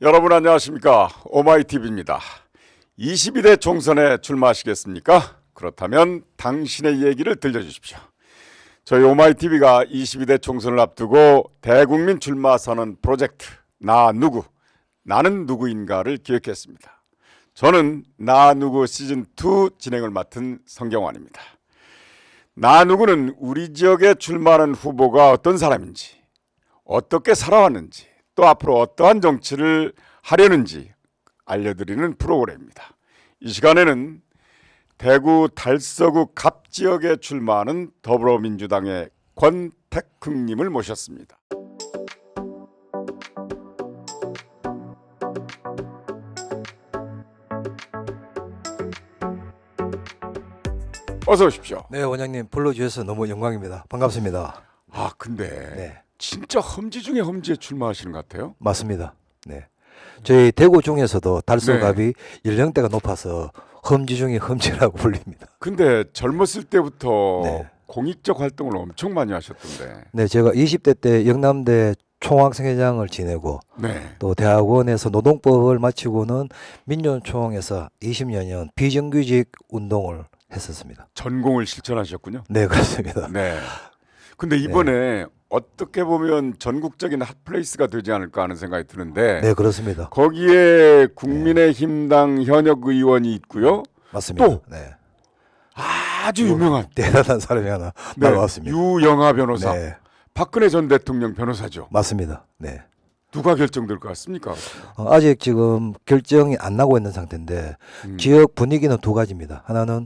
여러분 안녕하십니까? 오마이TV입니다. 22대 총선에 출마하시겠습니까? 그렇다면 당신의 얘기를 들려주십시오. 저희 오마이TV가 22대 총선을 앞두고 대국민 출마 선언 프로젝트 나는 누구인가를 기획했습니다. 저는 나 누구 시즌2 진행을 맡은 성경환입니다. 나 누구는 우리 지역에 출마하는 후보가 어떤 사람인지, 어떻게 살아왔는지, 또 앞으로 어떠한 정치를 하려는지 알려드리는 프로그램입니다. 이 시간에는 대구 달서구 갑 지역에 출마하는 더불어민주당의 권택흥님을 모셨습니다. 어서 오십시오. 네, 원장님 불러주셔서 너무 영광입니다. 반갑습니다. 아, 근데 네, 진짜 험지 중에 험지에 출마하시는 것 같아요. 맞습니다. 네, 저희 대구 중에서도 네. 달서갑이 연령대가 높아서 험지 중에 험지라고 불립니다. 근데 젊었을 때부터 네. 공익적 활동을 엄청 많이 하셨던데. 네, 제가 20대 때 영남대 총학생회장을 지내고 네. 또 대학원에서 노동법을 마치고는 민주노총에서 20여년 비정규직 운동을 했었습니다. 전공을 실천하셨군요. 네, 그렇습니다. 네. 근데 이번에 어떻게 보면 전국적인 핫플레이스가 되지 않을까 하는 생각이 드는데 네, 그렇습니다. 거기에 국민의힘당 현역 의원이 있고요. 맞습니다. 또 네, 아주 유명한 대단한 사람이 하나 네, 나왔습니다. 유영하 변호사. 네, 박근혜 전 대통령 변호사죠. 맞습니다. 네. 누가 결정될 것 같습니까? 아직 지금 결정이 안 나고 있는 상태인데 지역 분위기는 두 가지입니다. 하나는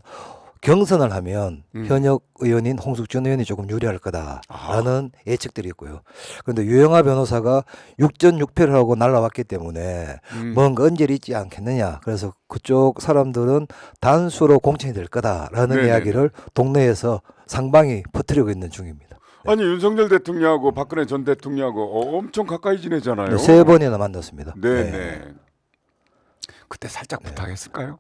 경선을 하면 현역 의원인 홍숙준 의원이 조금 유리할 거다라는 예측들이 있고요. 그런데 유영하 변호사가 6전 6패를 하고 날라왔기 때문에 뭔가 언질이 있지 않겠느냐. 그래서 그쪽 사람들은 단수로 공천이 될 거다라는 네네네. 이야기를 동네에서 상방이 퍼뜨리고 있는 중입니다. 아니 윤석열 대통령하고 박근혜 전 대통령하고 엄청 가까이 지내잖아요. 네, 세 번이나 만났습니다. 네네. 그때 살짝 부탁했을까요?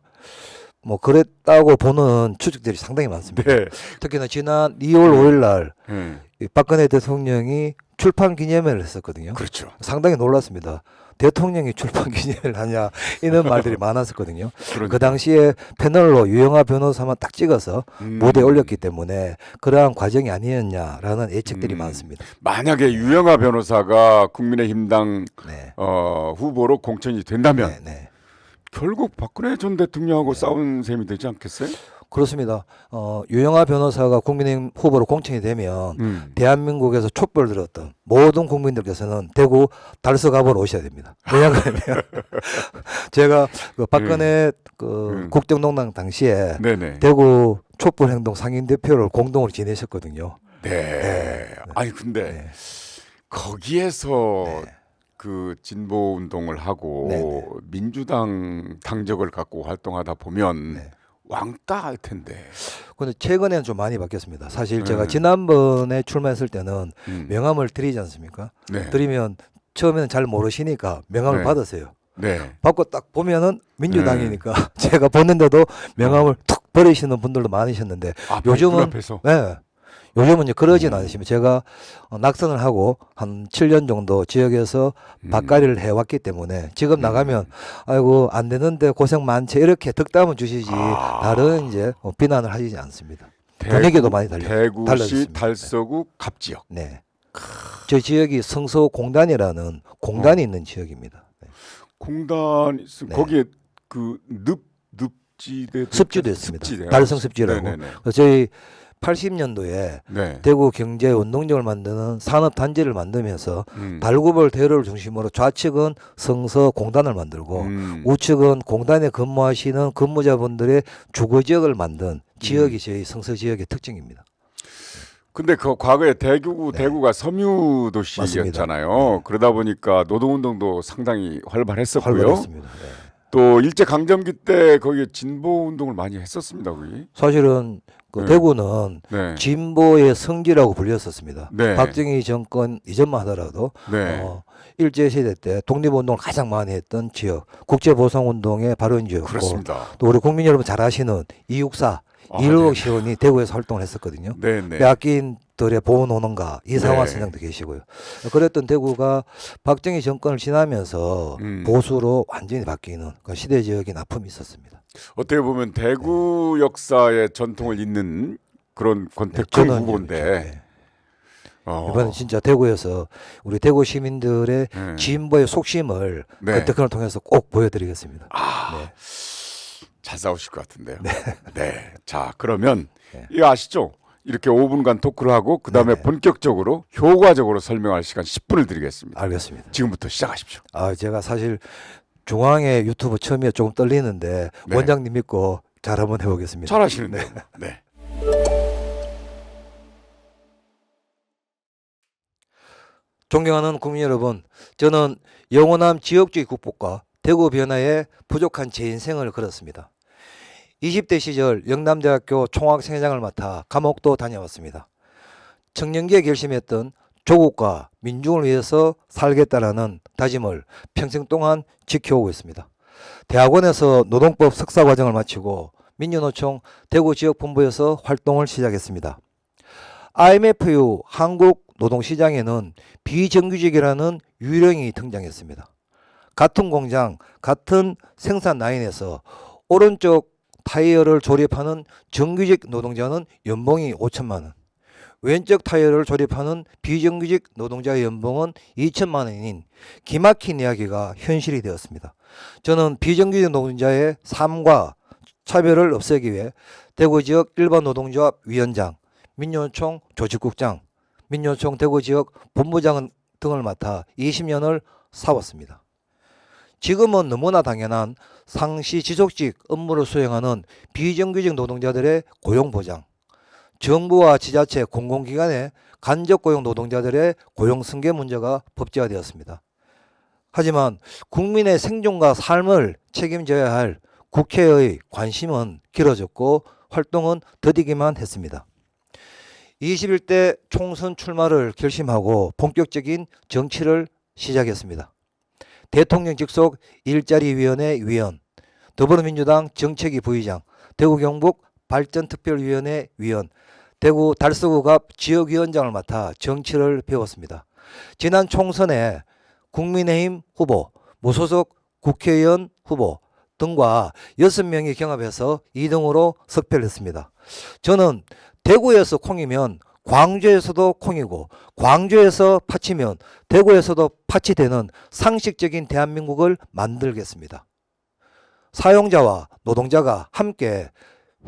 뭐 그랬다고 보는 추측들이 상당히 많습니다. 네. 특히나 지난 2월 5일 날 네. 이 박근혜 대통령이 출판 기념회를 했었거든요. 그렇죠. 상당히 놀랐습니다. 대통령이 출판 기념회를 하냐 이런 말들이 많았었거든요. 그러니까. 그 당시에 패널로 유영하 변호사만 딱 찍어서 무대에 올렸기 때문에 그러한 과정이 아니었냐라는 예측들이 많습니다. 만약에 유영하 변호사가 국민의힘당 네. 후보로 공천이 된다면 네, 네. 결국 박근혜 전 대통령하고 싸운 셈이 되지 않겠어요? 그렇습니다. 유영하 변호사가 국민의힘 후보로 공천이 되면 대한민국에서 촛불을 들었던 모든 국민들께서는 대구 달서갑으로 오셔야 됩니다. 왜냐하면 제가 그 박근혜 그 국정농단 당시에 네네. 대구 촛불 행동 상임 대표를 공동으로 지내셨거든요. 네. 아니 근데 네. 거기에서 네. 그 진보 운동을 하고 네네. 민주당 당적을 갖고 활동하다 보면 네. 왕따 할 텐데. 근데 최근에는 좀 많이 바뀌었습니다. 사실 제가 네. 지난번에 출마했을 때는 명함을 드리지 않습니까? 네. 드리면 처음에는 잘 모르시니까 명함을 네. 받으세요. 네. 받고 딱 보면은 민주당이니까 제가 보는데도 명함을 툭 버리시는 분들도 많으셨는데 아, 요즘은 앞에서. 네. 요즘은 이제 그러진 않으시면 제가 낙선을 하고 한 7년 정도 지역에서 밭갈이를 해왔기 때문에 지금 나가면 아이고 안 되는데 고생 많지 이렇게 덕담을 주시지 다른 이제 비난을 하시지 않습니다. 분위기도 많이 대구시 달라졌습니다. 달서구 갑지역. 네. 저희 지역이 성서공단이라는 공단이 있는 지역입니다. 네. 공단 있으면 네. 거기에 그 늪지대 습지도 있습니다. 습지대요? 달성 습지라고. 네네네. 그래서 저희 80년도에 네. 대구 경제 운동력을 만드는 산업 단지를 만들면서 달구벌 대로를 중심으로 좌측은 성서 공단을 만들고 우측은 공단에 근무하시는 근무자분들의 주거 지역을 만든 지역이 저희 성서 지역의 특징입니다. 근데 그 과거에 대구가 섬유 도시였잖아요. 그러다 보니까 노동운동도 상당히 활발했었고요. 활발했습니다. 네. 또 일제 강점기 때 거기에 진보 운동을 많이 했었습니다. 거기. 사실은 그 네. 대구는 네. 진보의 성지라고 불렸었습니다. 네. 박정희 정권 이전만 하더라도 네. 일제 시대 때 독립운동을 가장 많이 했던 지역, 국제보상운동의 발원지였고 그렇습니다. 또 우리 국민 여러분 잘 아시는 이육사 이일옥 시원이 대구에서 활동을 했었거든요. 네네. 빼앗긴 들의 보호노는가 이상화 네. 선장도 계시고요. 그랬던 대구가 박정희 정권을 지나면서 보수로 완전히 바뀌는 그 시대적인 아픔이 있었습니다. 어떻게 보면 대구 역사의 전통을 잇는 그런 권태크 저는 후보인데 네. 어, 이번엔 진짜 대구에서 우리 대구 시민들의 네. 진보의 속심을 네. 권태크를 통해서 꼭 보여드리겠습니다. 아, 네. 잘 싸우실 것 같은데요. 네. 자, 그러면 네. 이거 아시죠? 이렇게 5분간 토크를 하고 그 다음에 네. 본격적으로 효과적으로 설명할 시간 10분을 드리겠습니다. 알겠습니다. 지금부터 시작하십시오. 제가 사실 중앙의 유튜브 처음에 조금 떨리는데 네. 원장님 믿고 잘 한번 해보겠습니다. 잘하시는데요. 네. 존경하는 국민 여러분, 저는 영호남 지역주의 국복과 대구 변화에 부족한 제 인생을 걸었습니다. 20대 시절 영남대학교 총학생회장을 맡아 감옥도 다녀왔습니다. 청년기에 결심했던 조국과 민중을 위해서 살겠다라는 다짐을 평생 동안 지켜오고 있습니다. 대학원에서 노동법 석사과정을 마치고 민주노총 대구 지역본부에서 활동을 시작했습니다. IMF 이후 한국 노동시장에는 비정규직이라는 유령이 등장했습니다. 같은 공장, 같은 생산 라인에서 오른쪽 타이어를 조립하는 정규직 노동자는 연봉이 5천만 원, 왼쪽 타이어를 조립하는 비정규직 노동자의 연봉은 2천만 원인 기막힌 이야기가 현실이 되었습니다. 저는 비정규직 노동자의 삶과 차별을 없애기 위해 대구 지역 일반 노동조합 위원장, 민주노총 조직국장, 민주노총 대구 지역 본부장 등을 맡아 20년을 살았습니다. 지금은 너무나 당연한 상시 지속직 업무를 수행하는 비정규직 노동자들의 고용보장, 정부와 지자체 공공기관의 간접고용 노동자들의 고용승계 문제가 법제화되었습니다. 하지만 국민의 생존과 삶을 책임져야 할 국회의 관심은 길어졌고 활동은 더디기만 했습니다. 21대 총선 출마를 결심하고 본격적인 정치를 시작했습니다. 대통령 직속 일자리위원회 위원, 더불어민주당 정책위 부의장, 대구 경북 발전특별위원회 위원, 대구 달서구갑 지역위원장을 맡아 정치를 배웠습니다. 지난 총선에 국민의힘 후보, 무소속 국회의원 후보 등과 6명이 경합해서 2등으로 석패를 했습니다. 저는 대구에서 콩이면 광주에서도 콩이고 광주에서 팥이면 대구에서도 팥이 되는 상식적인 대한민국을 만들겠습니다. 사용자와 노동자가 함께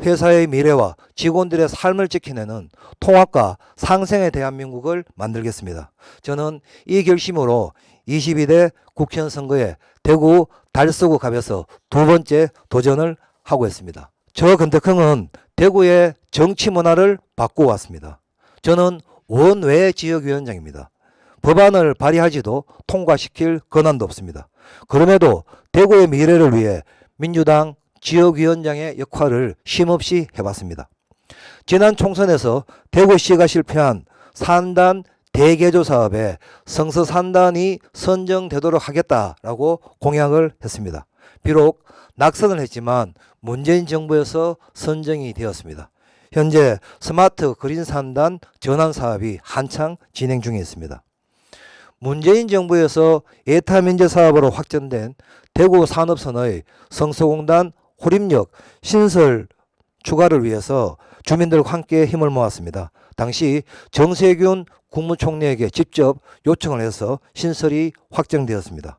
회사의 미래와 직원들의 삶을 지켜내는 통합과 상생의 대한민국을 만들겠습니다. 저는 이 결심으로 22대 국회의원 선거에 대구 달서구 갑에서 두 번째 도전을 하고 있습니다. 저 권태크는 대구의 정치 문화를 바꾸어왔습니다. 저는 원외 지역위원장입니다. 법안을 발의하지도 통과시킬 권한도 없습니다. 그럼에도 대구의 미래를 위해 민주당 지역위원장의 역할을 쉼없이 해봤습니다. 지난 총선에서 대구시가 실패한 산단 대개조 사업에 성서 산단이 선정되도록 하겠다라고 공약을 했습니다. 비록 낙선을 했지만 문재인 정부에서 선정이 되었습니다. 현재 스마트 그린 산단 전환 사업이 한창 진행 중에 있습니다. 문재인 정부에서 예타민제 사업으로 확정된 대구 산업선의 성서공단 호림역 신설 추가를 위해서 주민들과 함께 힘을 모았습니다. 당시 정세균 국무총리에게 직접 요청을 해서 신설이 확정되었습니다.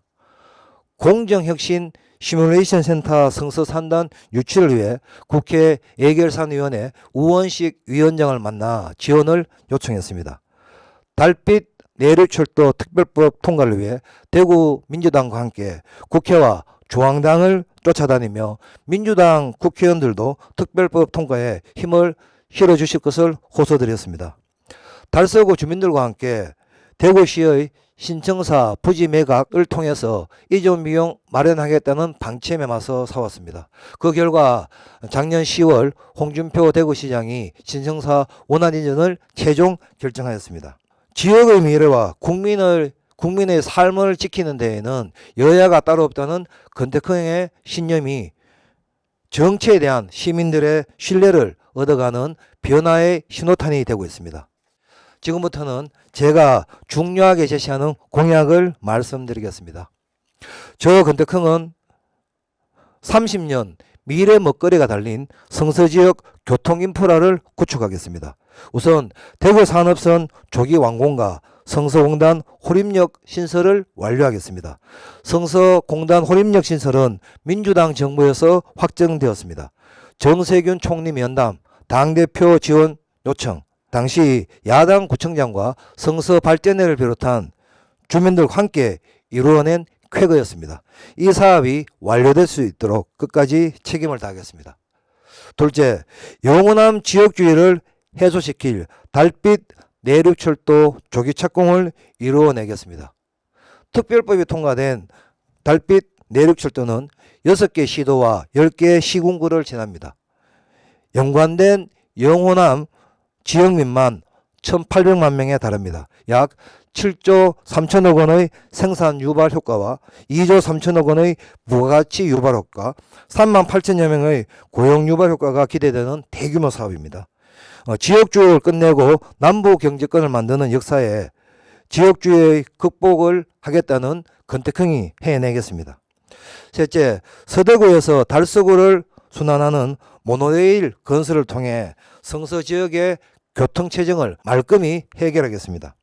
공정혁신 시뮬레이션 센터 성서산단 유치를 위해 국회 예결산위원회 우원식 위원장을 만나 지원을 요청했습니다. 달빛 내륙철도 특별법 통과를 위해 대구 민주당과 함께 국회와 중앙당을 쫓아다니며 민주당 국회의원들도 특별법 통과에 힘을 실어주실 것을 호소드렸습니다. 달서구 주민들과 함께 대구시의 신청사 부지 매각을 통해서 이전 비용 마련하겠다는 방침에 맞서 싸웠습니다. 그 결과 작년 10월 홍준표 대구시장이 신청사 원안 이전을 최종 결정하였습니다. 지역의 미래와 국민의 삶을 지키는 데에는 여야가 따로 없다는 권태크의 신념이 정치에 대한 시민들의 신뢰를 얻어가는 변화의 신호탄이 되고 있습니다. 지금부터는 제가 중요하게 제시하는 공약을 말씀드리겠습니다. 저 건택흥은 30년 미래 먹거리가 달린 성서지역 교통인프라를 구축하겠습니다. 우선 대구 산업선 조기 완공과 성서공단 호림역 신설을 완료하겠습니다. 성서공단 호림역 신설은 민주당 정부에서 확정되었습니다. 정세균 총리 면담, 당대표 지원 요청, 당시 야당 구청장과 성서발전회를 비롯한 주민들과 함께 이루어낸 쾌거였습니다. 이 사업이 완료될 수 있도록 끝까지 책임을 다하겠습니다. 둘째, 영호남 지역주의를 해소시킬 달빛 내륙철도 조기 착공을 이루어내겠습니다. 특별법이 통과된 달빛 내륙철도는 6개 시도와 10개 시군구를 지납니다. 연관된 영호남 지역민만 1,800만 명에 달합니다. 약 7조 3천억 원의 생산 유발 효과와 2조 3천억 원의 부가가치 유발 효과, 3만 8천여 명의 고용 유발 효과가 기대되는 대규모 사업입니다. 지역주의를 끝내고 남부 경제권을 만드는 역사에 지역주의의 극복을 하겠다는 건택흥이 해내겠습니다. 셋째, 서대구에서 달서구를 순환하는 모노레일 건설을 통해 성서 지역의 교통체증을 말끔히 해결하겠습니다.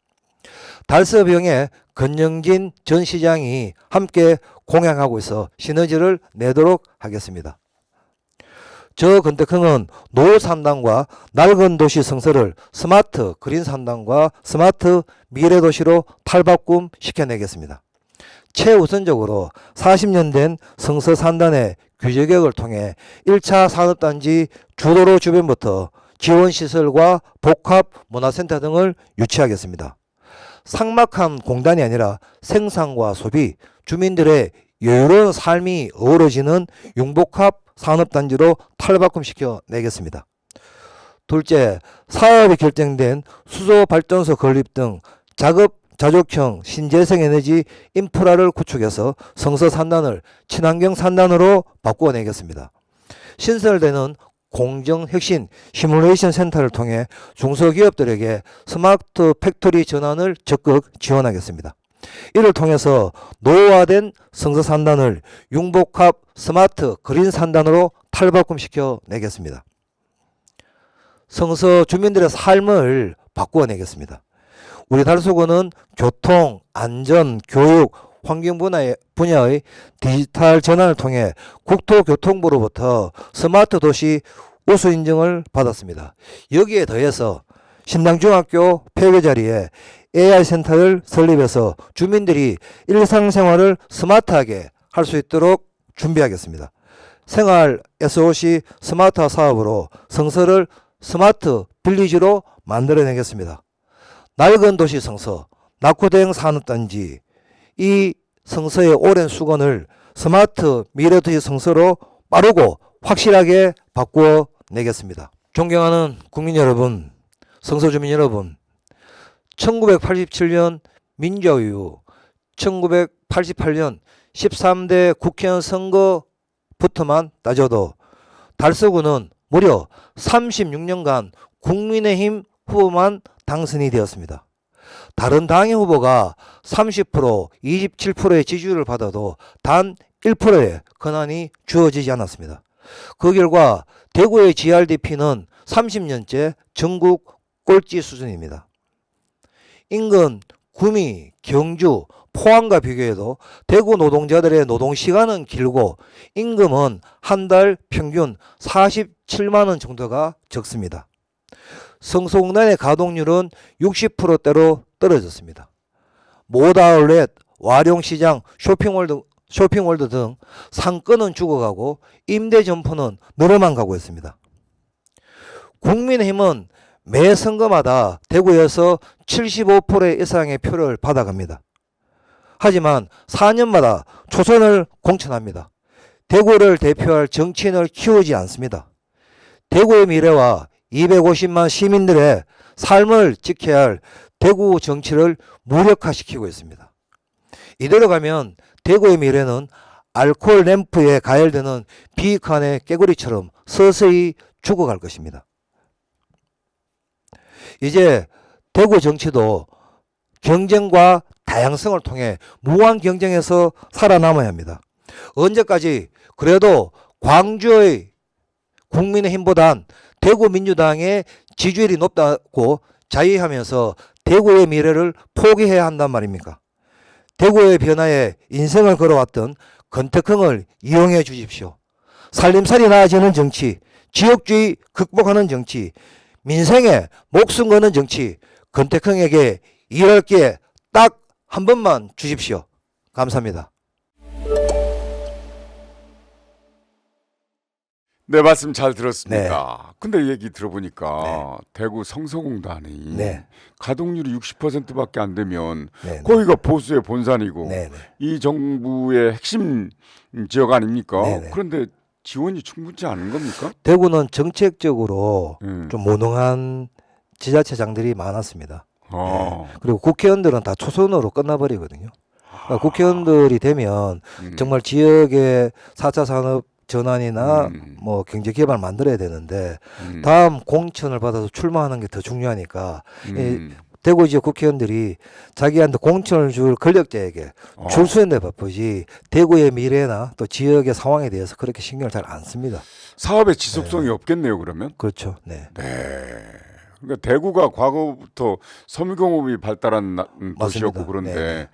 달서병의 건영진 전 시장이 함께 공약하고 있어 시너지를 내도록 하겠습니다. 저 건택흥은 노후 산단과 낡은 도시 성서를 스마트 그린 산단과 스마트 미래 도시로 탈바꿈 시켜내겠습니다. 최우선적으로 40년 된 성서 산단의 규제개혁을 통해 1차 산업단지 주도로 주변부터 지원시설과 복합문화센터 등을 유치하겠습니다. 삭막한 공단이 아니라 생산과 소비, 주민들의 여유로운 삶이 어우러지는 융복합 산업단지로 탈바꿈시켜 내겠습니다. 둘째, 사업이 결정된 수소발전소 건립 등 자급자족형 신재생에너지 인프라를 구축해서 성서 산단을 친환경 산단으로 바꾸어내겠습니다. 신설되는 공정혁신 시뮬레이션 센터를 통해 중소기업들에게 스마트 팩토리 전환을 적극 지원하겠습니다. 이를 통해서 노후화된 성서 산단을 융복합 스마트 그린 산단으로 탈바꿈시켜 내겠습니다. 성서 주민들의 삶을 바꾸어 내겠습니다. 우리 달서구는 교통, 안전, 교육, 환경 분야의 디지털 전환을 통해 국토교통부로부터 스마트 도시 우수 인증을 받았습니다. 여기에 더해서 신당중학교 폐교 자리에 AI 센터를 설립해서 주민들이 일상생활을 스마트하게 할 수 있도록 준비하겠습니다. 생활 SOC 스마트화 사업으로 성서를 스마트 빌리지로 만들어내겠습니다. 낡은 도시 성서, 낙후대행 산업단지, 이 성서의 오랜 수건을 스마트 미래도시 성서로 빠르고 확실하게 바꾸어 내겠습니다. 존경하는 국민 여러분, 성서주민 여러분, 1987년 민주화 이후 1988년 13대 국회의원 선거부터만 따져도 달서구는 무려 36년간 국민의힘 후보만 당선이 되었습니다. 다른 당의 후보가 30%, 27%의 지지율을 받아도 단 1%의 권한이 주어지지 않았습니다. 그 결과 대구의 GRDP는 30년째 전국 꼴찌 수준입니다. 인근 구미, 경주, 포항과 비교해도 대구 노동자들의 노동시간은 길고 임금은 한 달 평균 47만 원 정도가 적습니다. 성서공단의 가동률은 60%대로 떨어졌습니다. 모다울렛, 와룡시장, 쇼핑월드 등 상권은 죽어가고 임대점포는 늘어만 가고 있습니다. 국민의힘은 매 선거마다 대구에서 75% 이상의 표를 받아갑니다. 하지만 4년마다 초선을 공천합니다. 대구를 대표할 정치인을 키우지 않습니다. 대구의 미래와 250만 시민들의 삶을 지켜야 할 대구 정치를 무력화시키고 있습니다. 이대로 가면 대구의 미래는 알코올 램프에 가열되는 비칸의 깨구리처럼 서서히 죽어갈 것입니다. 이제 대구 정치도 경쟁과 다양성을 통해 무한 경쟁에서 살아남아야 합니다. 언제까지 그래도 광주의 국민의힘보단 대구 민주당의 지지율이 높다고 자의하면서 대구의 미래를 포기해야 한단 말입니까? 대구의 변화에 인생을 걸어왔던 권태형을 이용해 주십시오. 살림살이 나아지는 정치, 지역주의 극복하는 정치, 민생에 목숨 거는 정치, 권태형에게 일할 기회 딱 한 번만 주십시오. 감사합니다. 네, 말씀 잘 들었습니다. 근데 얘기 들어보니까 네. 대구 성서공단이 네. 가동률이 60%밖에 안 되면 네. 거기가 보수의 본산이고 네. 이 정부의 핵심 지역 아닙니까? 네. 그런데 지원이 충분치 않은 겁니까? 대구는 정책적으로 음. 좀 무능한 지자체장들이 많았습니다. 아. 그리고 국회의원들은 다 초선으로 끝나버리거든요. 그러니까 국회의원들이 되면 정말 지역의 4차 산업 전환이나 뭐 경제 기반을 만들어야 되는데 다음 공천을 받아서 출마하는 게 더 중요하니까 이 대구 지역 국회의원들이 자기한테 공천을 줄 권력자에게 출수하는 데 바쁘지 대구의 미래나 또 지역의 상황에 대해서 그렇게 신경을 잘 안 씁니다. 사업의 지속성이 없겠네요, 그러면? 그렇죠. 네. 그러니까 대구가 과거부터 섬유공업이 발달한 도시였고 맞습니다. 그런데 네.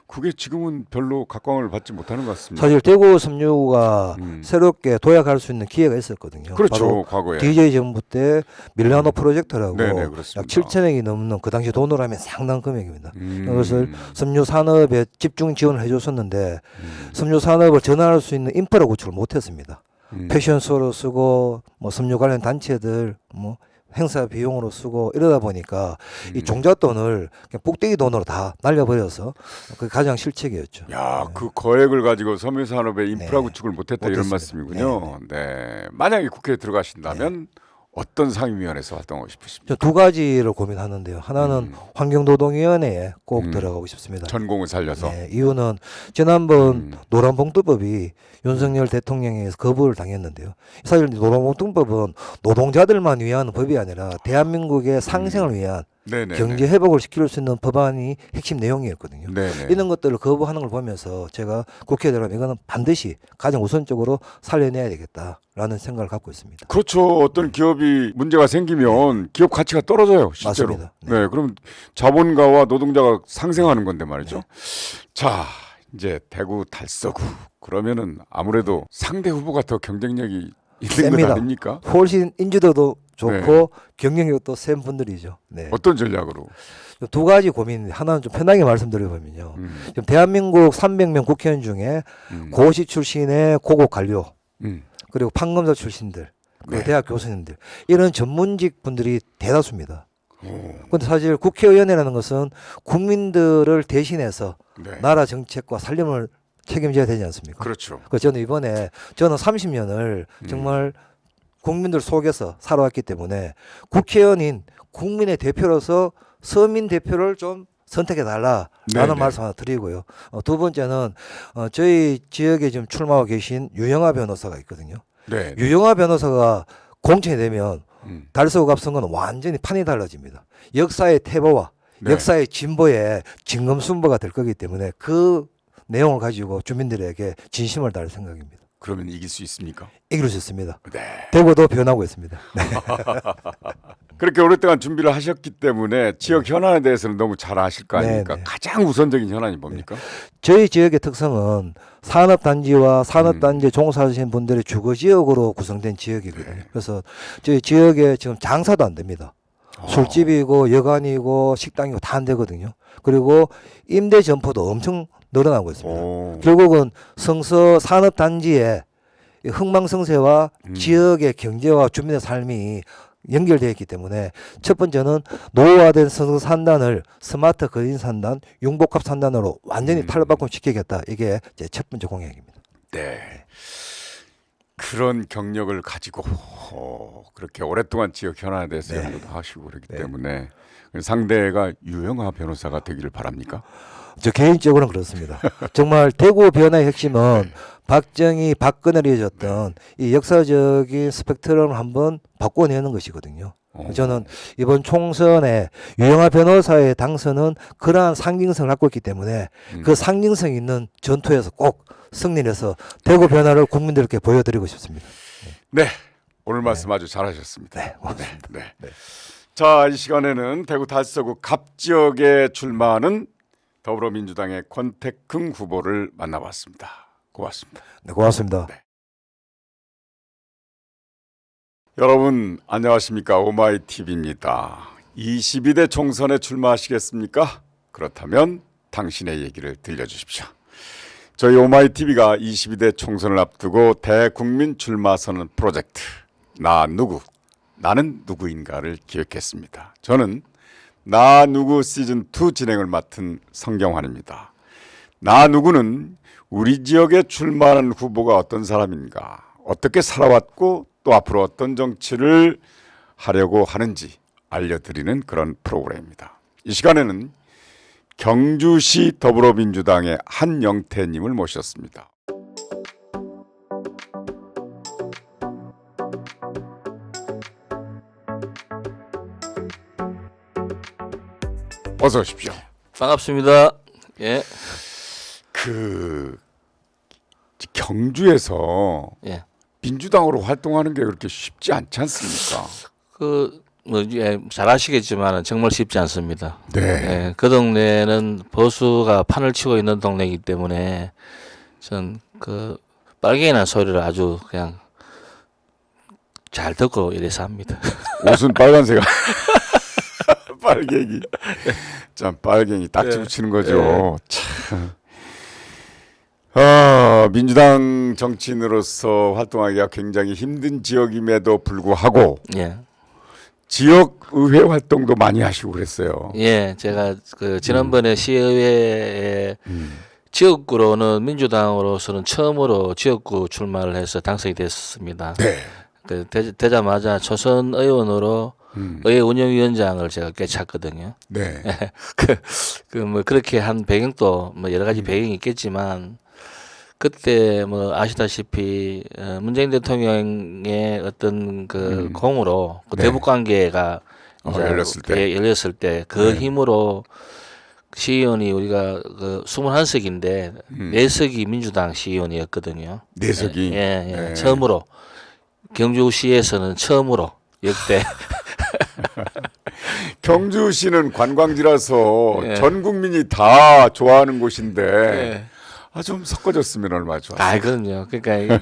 그게 지금은 별로 각광을 받지 못하는 것 같습니다. 사실 대구 섬유가 새롭게 도약할 수 있는 기회가 있었거든요. 그렇죠, 바로 과거에. DJ 정부 때 밀라노 프로젝트라고 네네, 그렇습니다. 약 7천억이 넘는 그 당시 돈으로 하면 상당한 금액입니다. 그것을 섬유 산업에 집중 지원을 해줬었는데 섬유 산업을 전환할 수 있는 인프라 구축을 못했습니다. 패션쇼로 쓰고 뭐 섬유 관련 단체들 뭐 행사 비용으로 쓰고 이러다 보니까 이 종잣돈을 그냥 꼭대기 돈으로 다 날려버려서 그게 가장 실책이었죠. 야, 그 거액을 가지고 섬유산업의 인프라 네. 구축을 못했다 이런 못했습니다. 말씀이군요. 네. 만약에 국회에 들어가신다면 어떤 상임위원회에서 활동하고 싶으십니까? 저 두 가지를 고민하는데요. 하나는 환경노동위원회에 꼭 들어가고 싶습니다. 전공을 살려서. 네, 이유는 지난번 노란봉투법이 윤석열 대통령에 의해서 거부를 당했는데요. 사실 노란봉투법은 노동자들만 위한 법이 아니라 대한민국의 상생을 위한 네네. 경제 회복을 시킬 수 있는 법안이 핵심 내용이었거든요. 네네. 이런 것들을 거부하는 걸 보면서 제가 국회에 들어가면 이거는 반드시 가장 우선적으로 살려내야 되겠다라는 생각을 갖고 있습니다. 그렇죠. 어떤 기업이 문제가 생기면 기업 가치가 떨어져요. 실제로. 맞습니다. 네. 그럼 자본가와 노동자가 상생하는 건데 말이죠. 자, 이제 대구 달서구 그러면은 아무래도 상대 후보가 더 경쟁력이 있는 것 셉니다. 아닙니까? 훨씬 인지도도 좋고 네. 경쟁력도 센 분들이죠. 네. 어떤 전략으로? 두 가지 고민, 하나는 좀 편하게 말씀드려보면요. 지금 대한민국 300명 국회의원 중에 고시 출신의 고급 관료, 그리고 판검사 출신들, 그리고 네. 대학 교수님들, 이런 전문직 분들이 대다수입니다. 그런데 사실 국회의원이라는 것은 국민들을 대신해서 네. 나라 정책과 살림을 책임져야 되지 않습니까? 그렇죠. 그래서 저는 30년을 정말 국민들 속에서 살아왔기 때문에 국회의원인 국민의 대표로서 서민 대표를 좀 선택해 달라라는 네네. 말씀 하나 드리고요. 두 번째는 저희 지역에 지금 출마하고 계신 유영아 변호사가 있거든요. 네. 유영아 변호사가 공천이 되면 달서구 갑선거는 완전히 판이 달라집니다. 역사의 태보와 네. 역사의 진보에 진검순보가 될 거기 때문에 그 내용을 가지고 주민들에게 진심을 다할 생각입니다. 그러면 이길 수 있습니까? 이길 수 있습니다. 네. 대구도 변하고 있습니다. 네. 그렇게 오랫동안 준비를 하셨기 때문에 지역 현안에 대해서는 너무 잘 아실 거 아닙니까? 네. 가장 우선적인 현안이 뭡니까? 저희 지역의 특성은 산업단지와 산업단지에 종사하시는 분들의 주거지역으로 구성된 지역이거든요. 그래서 저희 지역에 지금 장사도 안 됩니다. 술집이고 여관이고 식당이고 다 안 되거든요. 그리고 임대 점포도 엄청 늘어나고 있습니다. 오. 결국은 성서 산업단지의 흥망성쇠와 지역의 경제와 주민의 삶이 연결되어 있기 때문에 첫 번째는 노후화된 성서 산단을 스마트 거인 산단, 융복합 산단으로 완전히 탈바꿈 시키겠다. 이게 제 첫 번째 공약입니다. 네. 그런 경력을 가지고 그렇게 오랫동안 지역 현안에 대해서 네. 연구도 하시고 그렇기 네. 때문에 상대가 유영아 변호사가 되기를 바랍니까? 저 개인적으로는 그렇습니다. 정말 대구 변화의 핵심은 박정희, 박근혜를 이어졌던 이 역사적인 스펙트럼을 한번 바꿔내는 것이거든요. 저는 이번 총선에 유영하 변호사의 당선은 그러한 상징성을 갖고 있기 때문에 그 상징성 있는 전투에서 꼭 승리를 해서 대구 변화를 국민들께 보여드리고 싶습니다. 네, 오늘 말씀 아주 잘하셨습니다. 네, 고맙습니다. 네. 자, 이 시간에는 대구 달서구 갑 지역에 출마하는 더불어민주당의 권택흥 후보를 만나봤습니다. 고맙습니다. 네, 고맙습니다. 네. 여러분 안녕하십니까? 오마이TV입니다. 22대 총선에 출마하시겠습니까? 그렇다면 당신의 얘기를 들려주십시오. 저희 오마이TV가 22대 총선을 앞두고 대국민 출마 선언 프로젝트 나는 누구인가를 기획했습니다. 저는 나 누구 시즌2 진행을 맡은 성경환입니다. 나 누구는 우리 지역에 출마하는 후보가 어떤 사람인가, 어떻게 살아왔고 또 앞으로 어떤 정치를 하려고 하는지 알려드리는 그런 프로그램입니다. 이 시간에는 경주시 더불어민주당의 한영태님을 모셨습니다. 어서 오십시오. 반갑습니다. 예. 경주에서 예. 민주당으로 활동하는 게 그렇게 쉽지 않지 않습니까? 잘 아시겠지만 정말 쉽지 않습니다. 네. 예, 그 동네는 보수가 판을 치고 있는 동네이기 때문에 전 그 빨갱이라는 소리를 아주 그냥 잘 듣고 이래서 합니다. 옷은 빨간색. 빨갱이. 참 빨갱이 딱지 붙이는 거죠. 참. 민주당 정치인으로서 활동하기가 굉장히 힘든 지역임에도 불구하고 예. 지역 의회 활동도 많이 하시고 그랬어요. 예, 제가 그 지난번에 시의회에 지역구로는 민주당으로서는 처음으로 지역구 출마를 해서 당선이 됐습니다. 네. 되자마자 초선 의원으로 의회 운영위원장을 제가 꿰찼거든요. 네. 뭐 그렇게 한 배경도 뭐 여러 가지 배경이 있겠지만 그때 뭐 아시다시피 문재인 대통령의 어떤 그 공으로 그 네. 대북 관계가 이제 열렸을 때. 그 네. 힘으로 시의원이 우리가 그 21석인데 4석이 민주당 시의원이었거든요. 4석이. 예. 네. 처음으로 경주시에서는 처음으로 역대 경주시는 관광지라서 예. 전 국민이 다 좋아하는 곳인데 예. 좀 섞어졌으면 얼마나 좋았어요. 그럼요. 그러니까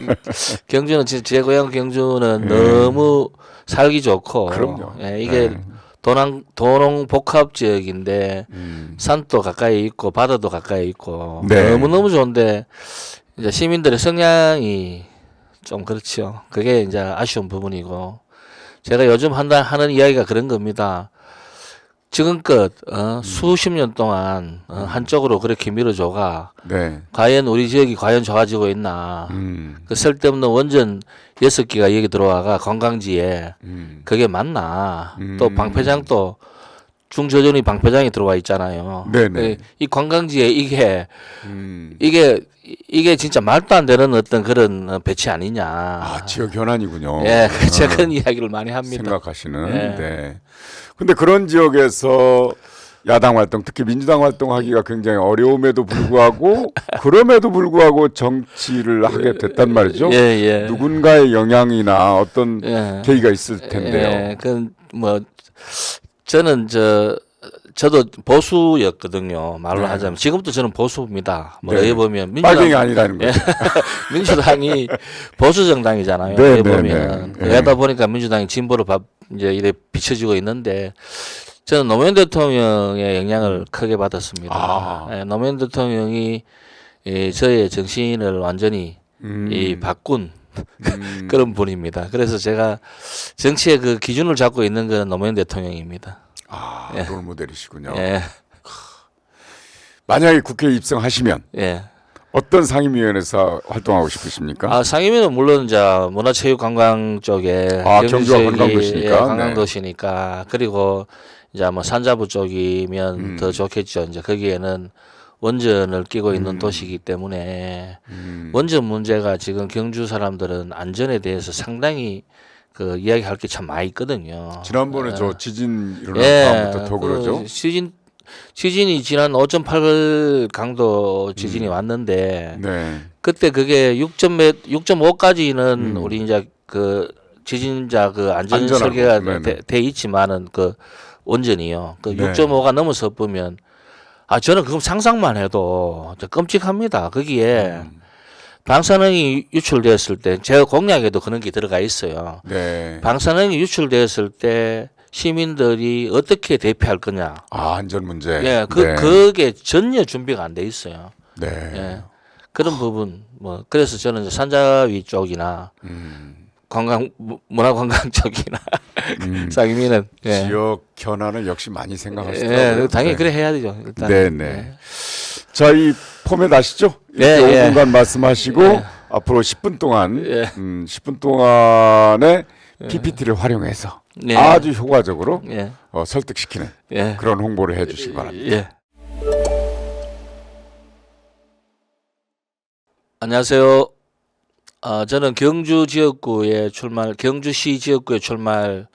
경주는 진짜 제 고향 경주는 너무 살기 좋고 그럼요. 예, 이게 도농 복합 지역인데 산도 가까이 있고 바다도 가까이 있고 네. 너무 좋은데 이제 시민들의 성향이 좀 그렇죠. 그게 이제 아쉬운 부분이고 제가 요즘 하는 이야기가 그런 겁니다. 지금껏 수십 년 동안 한쪽으로 그렇게 밀어줘가 네. 과연 우리 지역이 과연 좋아지고 있나. 그 쓸데없는 원전 6기가 여기 들어와가 관광지에 그게 맞나. 또 방패장도 중저전이 방패장이 들어와 있잖아요. 네네. 이 관광지에 이게 진짜 말도 안 되는 어떤 그런 배치 아니냐. 지역 현안이군요. 예, 제가 그런 이야기를 많이 합니다. 생각하시는. 예. 네. 근데 그런 지역에서 야당 활동, 특히 민주당 활동하기가 굉장히 어려움에도 불구하고 그럼에도 불구하고 정치를 하게 됐단 말이죠. 예. 누군가의 영향이나 어떤 예. 계기가 있을 텐데요. 예, 저는 저도 보수였거든요. 말로 네. 하자면 지금도 저는 보수입니다. 뭐 네. 여기 보면 빨갱이 아니라는 거죠. 민주당이 보수 정당이잖아요. 네, 여기 네, 보면 네. 그러다 보니까 민주당이 진보로 이제 이래 비춰지고 있는데 저는 노무현 대통령의 영향을 크게 받았습니다. 예, 노무현 대통령이 저의 정신을 완전히 바꾼 그런 분입니다. 그래서 제가 정치의 그 기준을 잡고 있는 건 노무현 대통령입니다. 롤모델이시군요. 예. 만약에 국회에 입성하시면 예. 어떤 상임위원회에서 활동하고 싶으십니까? 상임위는 물론 이제 문화체육관광 쪽에 경주가 관광도시니까. 예, 관광도시니까 그리고 이제 뭐 산자부 쪽이면 더 좋겠죠. 이제 거기에는 원전을 끼고 있는 도시이기 때문에 원전 문제가 지금 경주 사람들은 안전에 대해서 상당히 그 이야기할 게 참 많이 있거든요. 지난번에 저 지진 일어난 예, 다음부터 더 그러죠. 지진이 지난 5.8 강도 지진이 왔는데 네. 그때 그게 6.5까지는 음. 우리 이제 그 지진자 그 안전 안전하고, 설계가 네네. 돼 있지만은 그 온전히요. 그 네. 6.5가 넘어서 보면 저는 그럼 상상만 해도 진짜 끔찍합니다. 거기에 방사능이 유출되었을 때 제가 공약에도 그런 게 들어가 있어요. 네. 방사능이 유출되었을 때 시민들이 어떻게 대피할 거냐. 안전 문제. 예, 네. 그게 전혀 준비가 안 돼 있어요. 네. 예. 그런 부분 그래서 저는 이제 산자위 쪽이나 문화관광 쪽이나 상임위는 지역 현안을 역시 많이 생각하시더라고요. 예, 당연히 네. 그래 해야 되죠. 일단. 네네. 자, 이 포맷 아시죠? 예, 이렇게 예. 5분간 말씀하시고 예. 앞으로 10분 동안 예. 10분 동안에 PPT를 활용해서 예. 아주 효과적으로 예. 설득시키는 예. 그런 홍보를 해주시기 바랍니다. 예. 안녕하세요. 저는 경주시 지역구에 출마할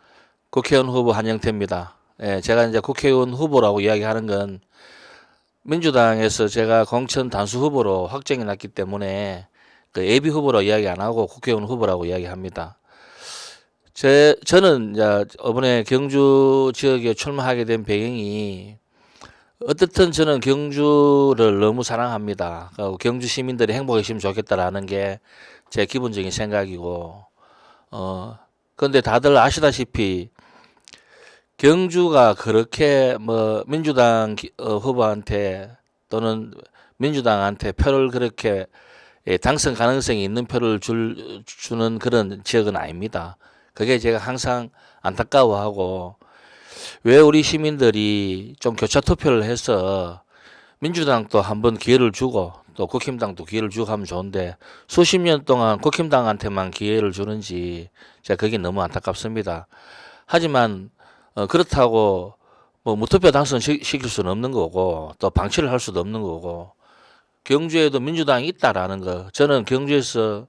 국회의원 후보 한영태입니다. 예, 제가 이제 국회의원 후보라고 이야기하는 건 민주당에서 제가 공천 단수 후보로 확정이 났기 때문에 그 예비 후보로 이야기 안 하고 국회의원 후보라고 이야기합니다. 저는 이제 이번에 경주 지역에 출마하게 된 배경이 어떻든 저는 경주를 너무 사랑합니다. 경주 시민들이 행복했으면 좋겠다라는 게 제 기본적인 생각이고, 그런데 다들 아시다시피 경주가 그렇게 민주당 후보한테 또는 민주당한테 표를 그렇게 당선 가능성이 있는 표를 주는 그런 지역은 아닙니다. 그게 제가 항상 안타까워하고 왜 우리 시민들이 좀 교차 투표를 해서 민주당도 한번 기회를 주고 또 국힘당도 기회를 주고 하면 좋은데 수십 년 동안 국힘당한테만 기회를 주는지 제가 그게 너무 안타깝습니다. 하지만 그렇다고 무투표 당선시킬 수는 없는 거고 또 방치를 할 수도 없는 거고 경주에도 민주당이 있다라는 거 저는 경주에서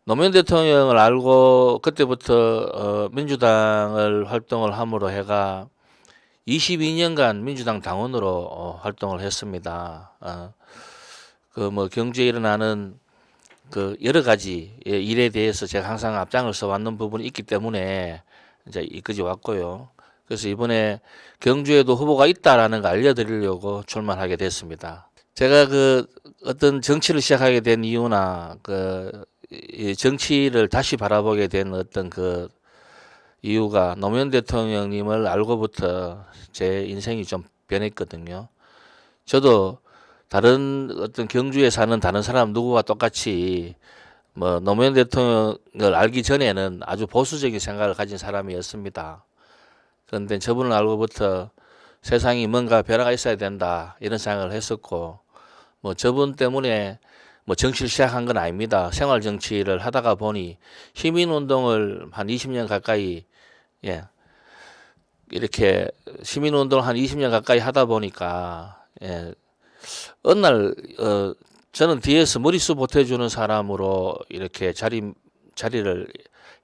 노무현 대통령을 알고 그때부터 민주당을 활동을 함으로 해가 22년간 민주당 당원으로 활동을 했습니다. 경주에 일어나는 그 여러 가지 일에 대해서 제가 항상 앞장을 서왔는 부분이 있기 때문에 이제 이까지 왔고요. 그래서 이번에 경주에도 후보가 있다라는 거 알려드리려고 출마하게 됐습니다. 제가 그 어떤 정치를 시작하게 된 이유나 이 정치를 다시 바라보게 된 어떤 그 이유가 노무현 대통령님을 알고부터 제 인생이 좀 변했거든요. 저도 다른 어떤 경주에 사는 다른 사람 누구와 똑같이 노무현 대통령을 알기 전에는 아주 보수적인 생각을 가진 사람이었습니다. 그런데 저분을 알고부터 세상이 뭔가 변화가 있어야 된다 이런 생각을 했었고 저분 때문에 정치를 시작한 건 아닙니다. 생활 정치를 하다가 보니 시민운동을 한 20년 가까이 이렇게 시민운동을 한 20년 가까이 하다 보니까 어느 날 저는 뒤에서 머릿수 보태주는 사람으로 이렇게 자리를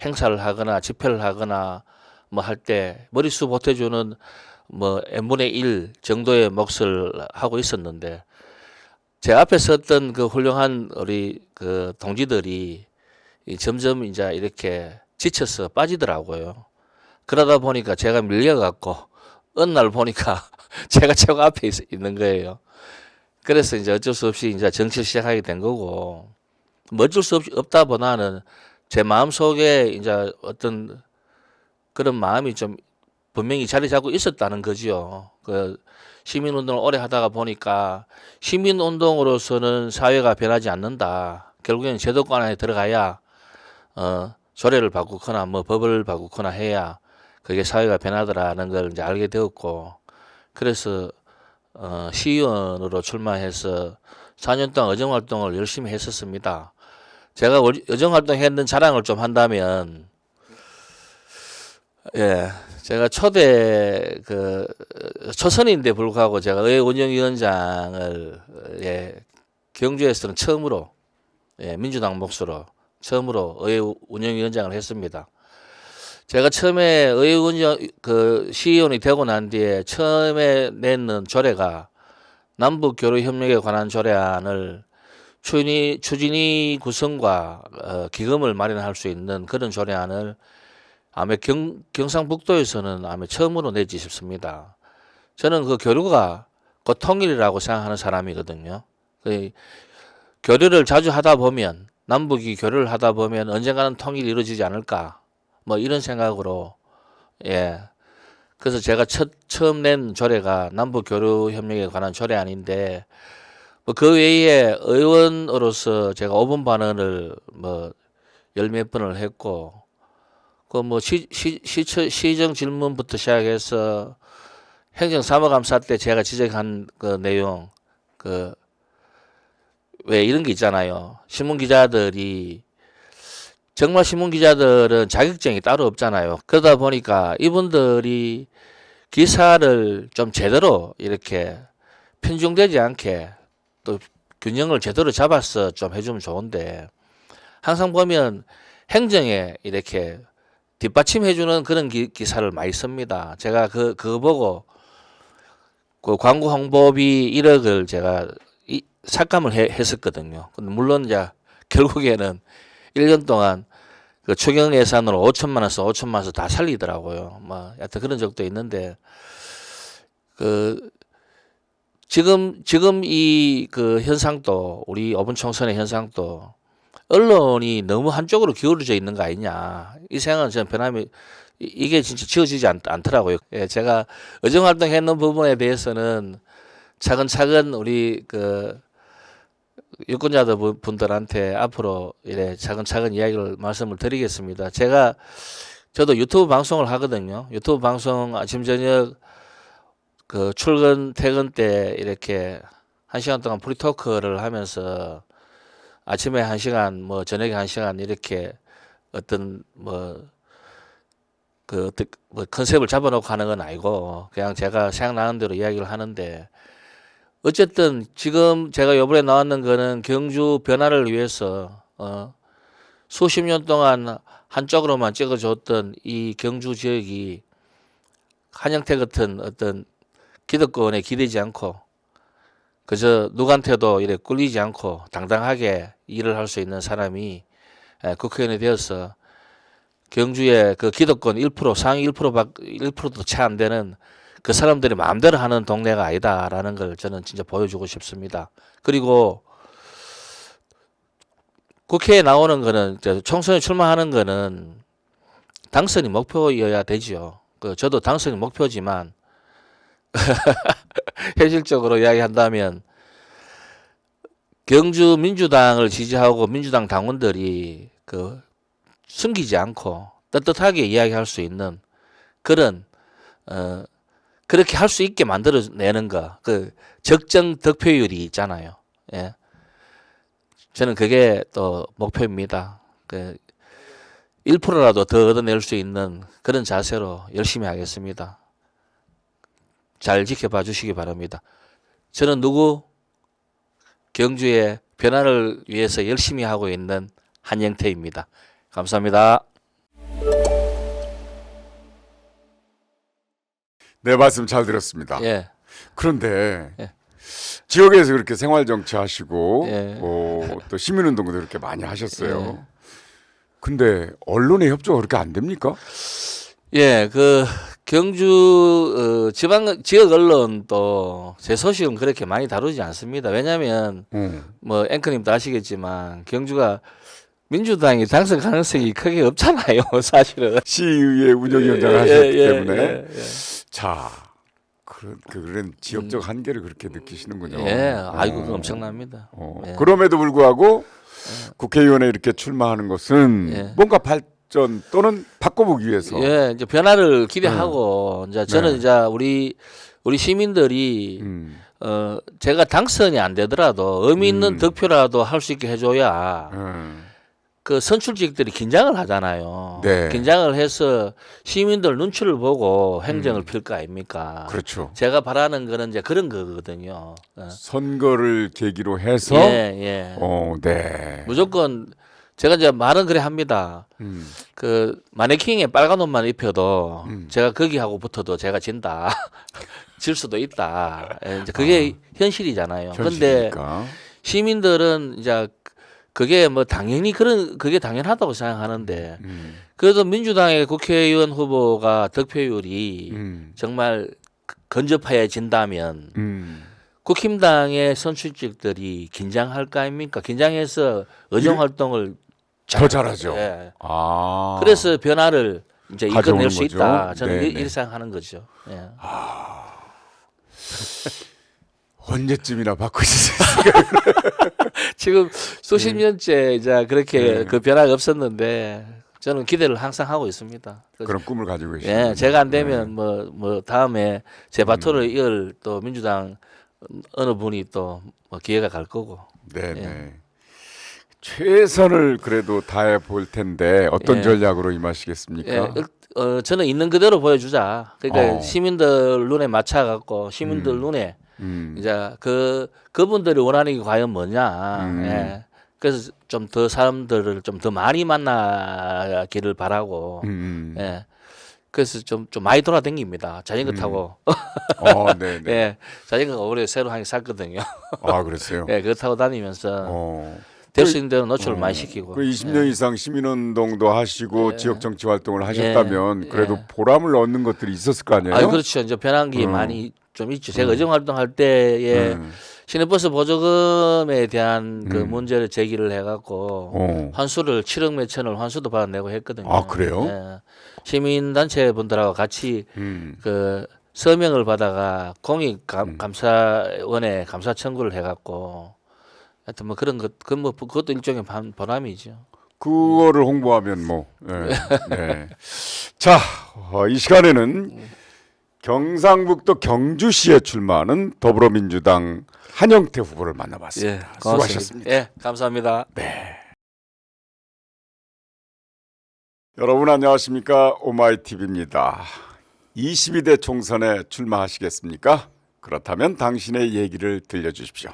행사를 하거나 집회를 하거나 할 때 머릿수 보태주는 n분의 1 정도의 몫을 하고 있었는데 제 앞에 섰던 그 훌륭한 우리 그 동지들이 점점 이제 이렇게 지쳐서 빠지더라고요. 그러다 보니까 제가 밀려갖고 어느 날 보니까 제가 최고 앞에 있는 거예요. 그래서 이제 어쩔 수 없이 이제 정치를 시작하게 된 거고, 어쩔 수 없다 보다는 제 마음 속에 이제 어떤 그런 마음이 좀 분명히 자리 잡고 있었다는 거지요. 시민운동을 오래 하다가 보니까 시민운동으로서는 사회가 변하지 않는다. 결국엔 제도권 안에 들어가야 조례를 바꾸거나 법을 바꾸거나 해야 그게 사회가 변하더라는 걸 이제 알게 되었고, 그래서 시의원으로 출마해서 4년 동안 의정활동을 열심히 했었습니다. 제가 의정활동 했는 자랑을 좀 한다면, 제가 초선인데 불구하고 제가 의회운영위원장을 경주에서는 처음으로 민주당 몫으로 처음으로 의회 운영위원장을 했습니다. 제가 처음에 의회 운영 그 시의원이 되고 난 뒤에 처음에 냈는 조례가 남북 교류 협력에 관한 조례안을 추진위 구성과 기금을 마련할 수 있는 그런 조례안을 아마 경상북도에서는 아마 처음으로 내지 싶습니다. 저는 그 교류가 곧 통일이라고 생각하는 사람이거든요. 그 교류를 자주 하다 보면 남북이 교류를 하다 보면 언젠가는 통일이 이루어지지 않을까 뭐 이런 생각으로 예. 그래서 제가 처음 낸 조례가 남북 교류 협력에 관한 조례안인데 뭐 그 외에 의원으로서 제가 5분 발언을 뭐 열 몇 번을 했고 그 뭐 시정 질문부터 시작해서 행정사무감사 때 제가 지적한 그 내용 그 왜 이런 게 있잖아요. 신문 기자들이 정말 신문 기자들은 자격증이 따로 없잖아요. 그러다 보니까 이분들이 기사를 좀 제대로 이렇게 편중되지 않게 또 균형을 제대로 잡아서 좀 해주면 좋은데 항상 보면 행정에 이렇게 뒷받침해주는 그런 기사를 많이 씁니다. 제가 그거 보고 그 광고 홍보비 1억을 제가 삭감을 했었거든요. 근데 물론 이제 결국에는 1년 동안 그 추경 예산으로 5천만 원서 5천만 원서 다 살리더라고요. 뭐 여튼 그런 적도 있는데 그 지금 이 그 현상도 우리 5분 총선의 현상도 언론이 너무 한쪽으로 기울어져 있는 거 아니냐 이 생각은 저는 변함이 이게 진짜 지워지지 않더라고요. 예, 제가 의정활동 했는 부분에 대해서는 차근차근 우리 그 유권자들 분들한테 앞으로 이래 차근차근 이야기를 말씀을 드리겠습니다. 저도 유튜브 방송을 하거든요. 유튜브 방송 아침 저녁 그 출근 퇴근 때 이렇게 1시간 동안 프리토크를 하면서 아침에 1시간 뭐 저녁에 1시간 이렇게 어떤 뭐 컨셉을 잡아놓고 하는 건 아니고 그냥 제가 생각나는 대로 이야기를 하는데 어쨌든 지금 제가 요번에 나왔는 거는 경주 변화를 위해서 수십 년 동안 한쪽으로만 찍어줬던 이 경주 지역이 한영태 같은 어떤 기득권에 기대지 않고 그저 누구한테도 이렇게 꿀리지 않고 당당하게 일을 할 수 있는 사람이 국회의원이 되어서 경주의 그 기득권 1% 상위 1%도 채 안 되는 그 사람들이 마음대로 하는 동네가 아니다라는 걸 저는 진짜 보여주고 싶습니다. 그리고 국회에 나오는 거는 총선에 출마하는 거는 당선이 목표여야 되죠. 저도 당선이 목표지만 현실적으로 이야기한다면 경주 민주당을 지지하고 민주당 당원들이 숨기지 않고 떳떳하게 이야기할 수 있는 그런 그렇게 할 수 있게 만들어내는 거, 그 적정 득표율이 있잖아요. 예. 저는 그게 또 목표입니다. 1%라도 더 얻어낼 수 있는 그런 자세로 열심히 하겠습니다. 잘 지켜봐 주시기 바랍니다. 저는 경주의 변화를 위해서 열심히 하고 있는 한영태입니다. 감사합니다. 네, 말씀 잘 들었습니다. 예. 그런데 예. 지역에서 그렇게 생활 정치하시고 예. 또 시민운동도 그렇게 많이 하셨어요. 예. 근데 언론의 협조가 그렇게 안 됩니까? 예, 경주 지역 언론도 제 소식은 그렇게 많이 다루지 않습니다. 왜냐하면 뭐 앵커님도 아시겠지만 경주가 민주당이 당선 가능성이 크게 없잖아요, 사실은. 시의회 운영위원장을 하셨기 때문에. 예. 자, 그런 지역적 한계를 그렇게 느끼시는군요. 예, 아이고, 그거 엄청납니다. 예. 그럼에도 불구하고 국회의원에 이렇게 출마하는 것은 예. 뭔가 발전 또는 바꿔보기 위해서. 예, 이제 변화를 기대하고 이제 저는 이제 우리 시민들이 제가 당선이 안 되더라도 의미 있는 득표라도 할 수 있게 해줘야 그 선출직들이 긴장을 하잖아요. 네. 긴장을 해서 시민들 눈치를 보고 행정을 필 거 아닙니까? 그렇죠. 제가 바라는 거는 이제 그런 거거든요. 선거를 계기로 해서 예. 네. 무조건 제가 이제 말은 그래 합니다. 음. 그 마네킹에 빨간 옷만 입혀도 음. 제가 거기하고 붙어도 제가 진다. 질 수도 있다. 예, 이제 그게 현실이잖아요. 근데 현실이니까. 시민들은 이제 그게 뭐 당연히 그게 당연하다고 생각하는데 그래도 민주당의 국회의원 후보가 득표율이 정말 근접해진다면 국힘당의 선출직들이 긴장할 거 아닙니까? 긴장해서 의정 활동을 더 잘하죠. 예. 아. 그래서 변화를 이제 가져오는 이겨낼 수 거죠. 있다. 저는 네네. 이렇게 생각하는 거죠. 예. 언제쯤이나 바꿀 수 있을까? 지금 수십 년째 이제 그렇게 네. 그 변화가 없었는데 저는 기대를 항상 하고 있습니다. 그런 꿈을 가지고 계시죠. 예, 제가 안 되면 뭐 다음에 제 바토를 이을 또 민주당 어느 분이 또뭐 기회가 갈 거고. 네네. 예. 최선을 그래도 다해 볼 텐데 어떤 예. 전략으로 임하시겠습니까? 예, 저는 있는 그대로 보여주자. 그러니까 어. 시민들 눈에 맞춰 갖고 시민들 눈에 이제 그분들이 원하는 게 과연 뭐냐. 예. 그래서 좀 더 사람들을 좀 더 많이 만나기를 바라고. 예. 그래서 좀 많이 돌아다닙니다. 자전거 타고. 네네. 예. 자전거가 올해 새로 하게 샀거든요. 아, 그랬어요? 예, 그거 타고 다니면서 어. 될 수 있는 대로 노출을 많이 시키고. 그 20년 이상 시민운동도 하시고 예. 지역 정치 활동을 하셨다면 예. 그래도 예. 보람을 얻는 것들이 있었을 거 아니에요? 아, 그렇죠. 이제 변한 게 많이 좀 있죠. 제가 의정 활동할 때에 시내버스 보조금에 대한 그 문제를 제기를 해갖고 환수를 7억 몇천을 환수도 받아내고 했거든요. 아, 그래요? 예. 시민단체 분들하고 같이 그 서명을 받아가 공익감사원에 감사 청구를 해갖고 하여튼 뭐 그런 것, 그것도 일종의 보람이죠. 그거를 홍보하면 뭐. 네. 네. 자, 이 시간에는 경상북도 경주시에 출마하는 더불어민주당 한영태 후보를 만나봤습니다. 수고하셨습니다. 예, 감사합니다. 여러분 안녕하십니까? 오마이TV입니다. 22대 총선에 출마하시겠습니까? 그렇다면 당신의 얘기를 들려주십시오.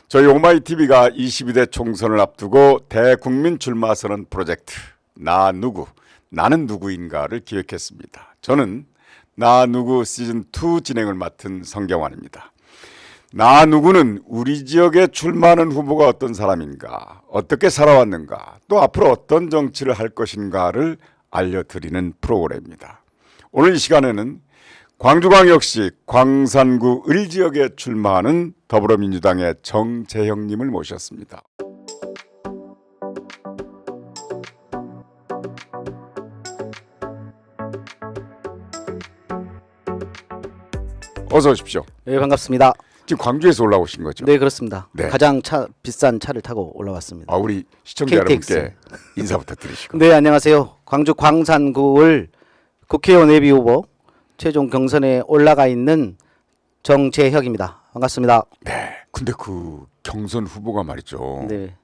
저희 오마이TV가 22대 총선을 앞두고 대국민 출마 선언 프로젝트 나는 누구인가를 기획했습니다. 저는 나 누구 시즌2 진행을 맡은 성경환입니다. 나 누구는 우리 지역에 출마하는 후보가 어떤 사람인가, 어떻게 살아왔는가, 또 앞으로 어떤 정치를 할 것인가를 알려드리는 프로그램입니다. 오늘 이 시간에는 광주광역시 광산구 을지역에 출마하는 더불어민주당의 정재형님을 모셨습니다. 어서 오십시오. 네, 반갑습니다. 지금 광주에서 올라오신 거죠? 네, 그렇습니다. 네. 가장 비싼 차를 타고 올라왔습니다. 아, 우리 시청자 KTX. 여러분께 인사부터 드리시고. 네, 안녕하세요. 광주 광산구을 국회의원 예비 후보 최종 경선에 올라가 있는 정재혁입니다. 반갑습니다. 네. 근데 그 경선 후보가 말이죠. 네,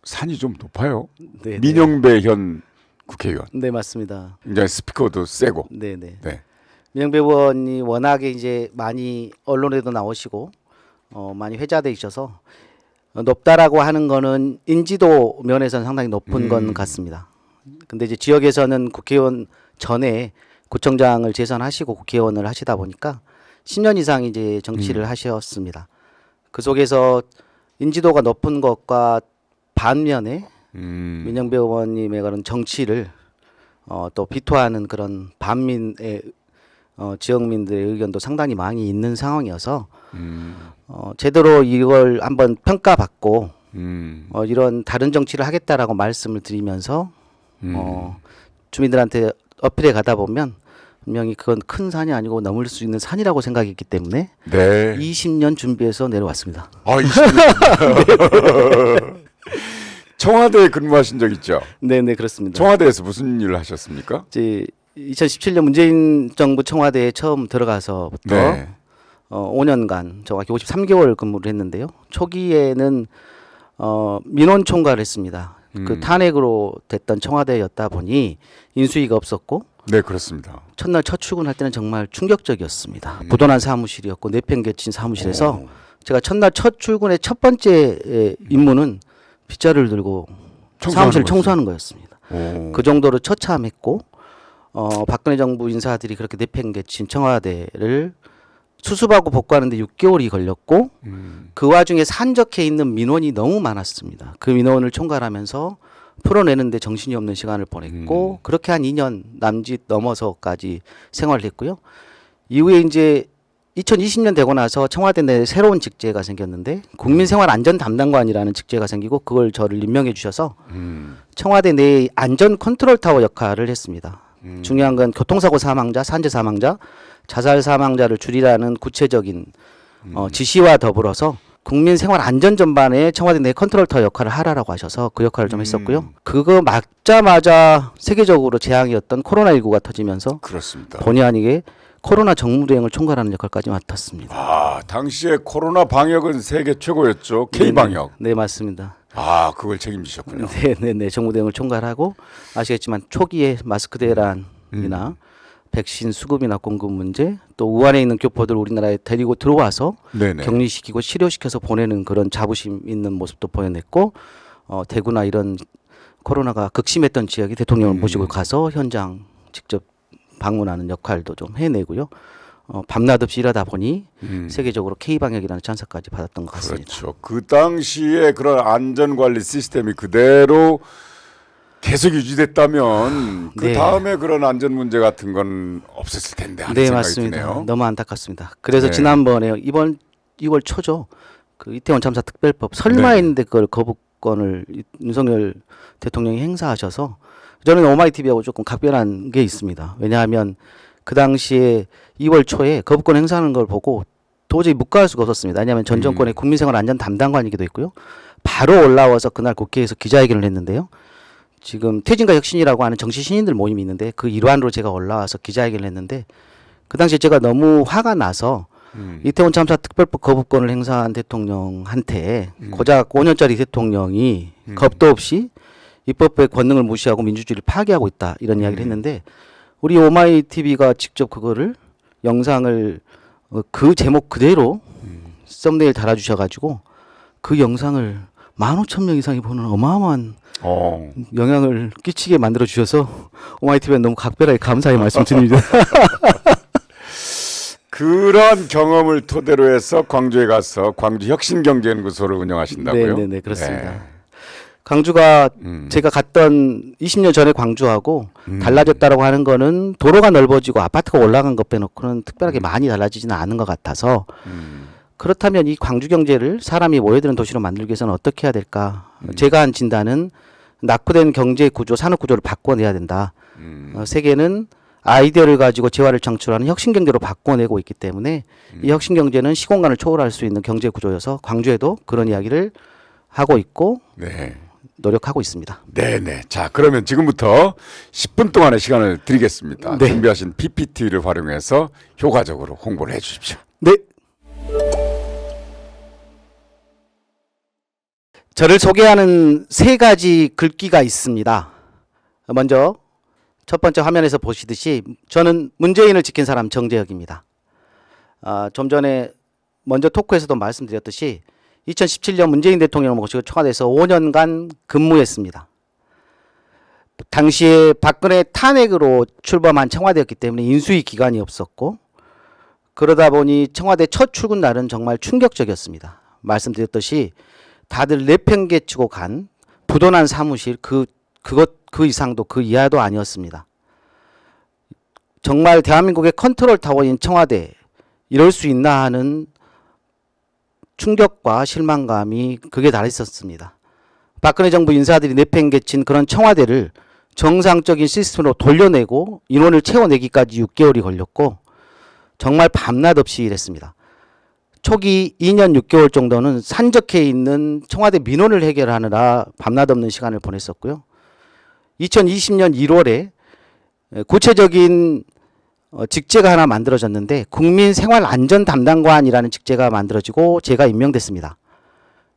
산이 좀 높아요. 네, 민영배 현 국회의원. 네, 맞습니다. 굉장히 스피커도 세고. 네, 네. 네. 민영배 의원이 워낙에 이제 많이 언론에도 나오시고 많이 회자돼 있어서 높다라고 하는 거는 인지도 면에서는 상당히 높은 건 같습니다. 근데 이제 지역에서는 국회의원 전에 구청장을 재선하시고 국회의원을 하시다 보니까 10년 이상 이제 정치를 하셨습니다. 그 속에서 인지도가 높은 것과 반면에 민영배 의원님의 그런 정치를 또 비토하는 그런 반민의 지역민들의 의견도 상당히 많이 있는 상황이어서 제대로 이걸 한번 평가받고 이런 다른 정치를 하겠다라고 말씀을 드리면서 주민들한테 어필해 가다 보면 분명히 그건 큰 산이 아니고 넘을 수 있는 산이라고 생각했기 때문에 네. 20년 준비해서 내려왔습니다. 아, 20년. 청와대에 근무하신 적 있죠? 네, 네, 그렇습니다. 청와대에서 무슨 일을 하셨습니까? 이제 2017년 문재인 정부 청와대에 처음 들어가서부터 네. 5년간 정확히 53개월 근무를 했는데요. 초기에는 민원 총괄을 했습니다. 그 탄핵으로 됐던 청와대였다 보니 인수위가 없었고 네, 그렇습니다. 첫날 첫 출근할 때는 정말 충격적이었습니다. 부도난 사무실이었고 내팽개친 사무실에서 제가 첫날 첫 출근의 첫 번째 임무는 빗자루를 들고 사무실 청소하는 거였습니다. 오. 그 정도로 처참했고 박근혜 정부 인사들이 그렇게 내팽개친 청와대를 수습하고 복구하는데 6개월이 걸렸고 그 와중에 산적해 있는 민원이 너무 많았습니다. 그 민원을 총괄하면서 풀어내는데 정신이 없는 시간을 보냈고 그렇게 한 2년 남짓 넘어서까지 생활을 했고요. 이후에 이제 2020년 되고 나서 청와대 내에 새로운 직제가 생겼는데 국민생활안전담당관이라는 직제가 생기고 그걸 저를 임명해 주셔서 청와대 내에 안전 컨트롤 타워 역할을 했습니다. 중요한 건 교통사고 사망자, 산재 사망자, 자살 사망자를 줄이라는 구체적인 지시와 더불어서 국민 생활 안전 전반에 청와대 내 컨트롤 타워 역할을 하라라고 하셔서 그 역할을 좀 했었고요. 그거 맞자마자 세계적으로 재앙이었던 코로나19가 터지면서 그렇습니다. 본의 아니게 코로나 정무대응을 총괄하는 역할까지 맡았습니다. 아, 당시에 코로나 방역은 세계 최고였죠. K 방역. 네, 맞습니다. 아, 그걸 책임지셨군요. 네, 정무대응을 총괄하고 아시겠지만 초기에 마스크 대란이나 백신 수급이나 공급 문제, 또 우한에 있는 교포들 우리나라에 데리고 들어와서 네네. 격리시키고 치료시켜서 보내는 그런 자부심 있는 모습도 보여냈고, 대구나 이런 코로나가 극심했던 지역에 대통령을 모시고 가서 현장 직접 방문하는 역할도 좀 해내고요. 밤낮 없이 일하다 보니 세계적으로 K방역이라는 찬사까지 받았던 것 같습니다. 그렇죠. 그 당시에 그런 안전관리 시스템이 그대로 계속 유지됐다면 그 네. 다음에 그런 안전 문제 같은 건 없었을 텐데 하는 네, 생각이 맞습니다. 드네요. 너무 안타깝습니다. 그래서 네. 지난번에 이번 2월 초죠. 그 이태원 참사 특별법 설마 네. 했는데 그걸 거부권을 윤석열 대통령이 행사하셔서 저는 오마이TV하고 조금 각별한 게 있습니다. 왜냐하면 그 당시에 2월 초에 거부권 행사하는 걸 보고 도저히 묵과할 수가 없었습니다. 왜냐하면 전 정권의 국민생활 안전 담당관이기도 했고요. 바로 올라와서 그날 국회에서 기자회견을 했는데요. 지금 퇴진과 혁신이라고 하는 정치 신인들 모임이 있는데 그 일환으로 제가 올라와서 기자회견을 했는데 그 당시에 제가 너무 화가 나서 이태원 참사 특별법 거부권을 행사한 대통령한테 고작 5년짜리 대통령이 겁도 없이 입법부의 권능을 무시하고 민주주의를 파괴하고 있다 이런 이야기를 했는데 우리 오마이TV가 직접 그거를 영상을 그 제목 그대로 썸네일 달아주셔가지고 그 영상을 15,000명 이상이 보는 어마어마한 영향을 끼치게 만들어 주셔서 오마이TV에 너무 각별하게 감사의 말씀드립니다. 그런 경험을 토대로 해서 광주에 가서 광주 혁신경제연구소를 운영하신다고요? 네, 그렇습니다. 광주가 제가 갔던 20년 전에 광주하고 달라졌다라고 하는 거는 도로가 넓어지고 아파트가 올라간 것 빼놓고는 특별하게 많이 달라지지는 않은 것 같아서 그렇다면 이 광주 경제를 사람이 모여드는 도시로 만들기 위해서는 어떻게 해야 될까? 제가 한 진단은 낙후된 경제 구조, 산업 구조를 바꿔내야 된다. 세계는 아이디어를 가지고 재화를 창출하는 혁신 경제로 바꿔내고 있기 때문에 이 혁신 경제는 시공간을 초월할 수 있는 경제 구조여서 광주에도 그런 이야기를 하고 있고 네. 노력하고 있습니다. 네네. 자, 그러면 지금부터 10분 동안의 시간을 드리겠습니다. 네. 준비하신 PPT를 활용해서 효과적으로 홍보를 해 주십시오. 네. 저를 소개하는 3가지 글귀가 있습니다. 먼저 첫 번째 화면에서 보시듯이 저는 문재인을 지킨 사람 정재혁입니다. 좀 전에 먼저 토크에서도 말씀드렸듯이 2017년 문재인 대통령을 모시고 청와대에서 5년간 근무했습니다. 당시에 박근혜 탄핵으로 출범한 청와대였기 때문에 인수위 기간이 없었고 그러다 보니 청와대 첫 출근 날은 정말 충격적이었습니다. 말씀드렸듯이 다들 내팽개치고 간 부도난 사무실 그 이상도 그 이하도 아니었습니다. 정말 대한민국의 컨트롤 타워인 청와대 이럴 수 있나 하는 충격과 실망감이 극에 달했었습니다. 박근혜 정부 인사들이 내팽개친 그런 청와대를 정상적인 시스템으로 돌려내고 인원을 채워내기까지 6개월이 걸렸고 정말 밤낮 없이 일했습니다. 초기 2년 6개월 정도는 산적해 있는 청와대 민원을 해결하느라 밤낮 없는 시간을 보냈었고요. 2020년 1월에 구체적인 직제가 하나 만들어졌는데 국민생활안전담당관이라는 직제가 만들어지고 제가 임명됐습니다.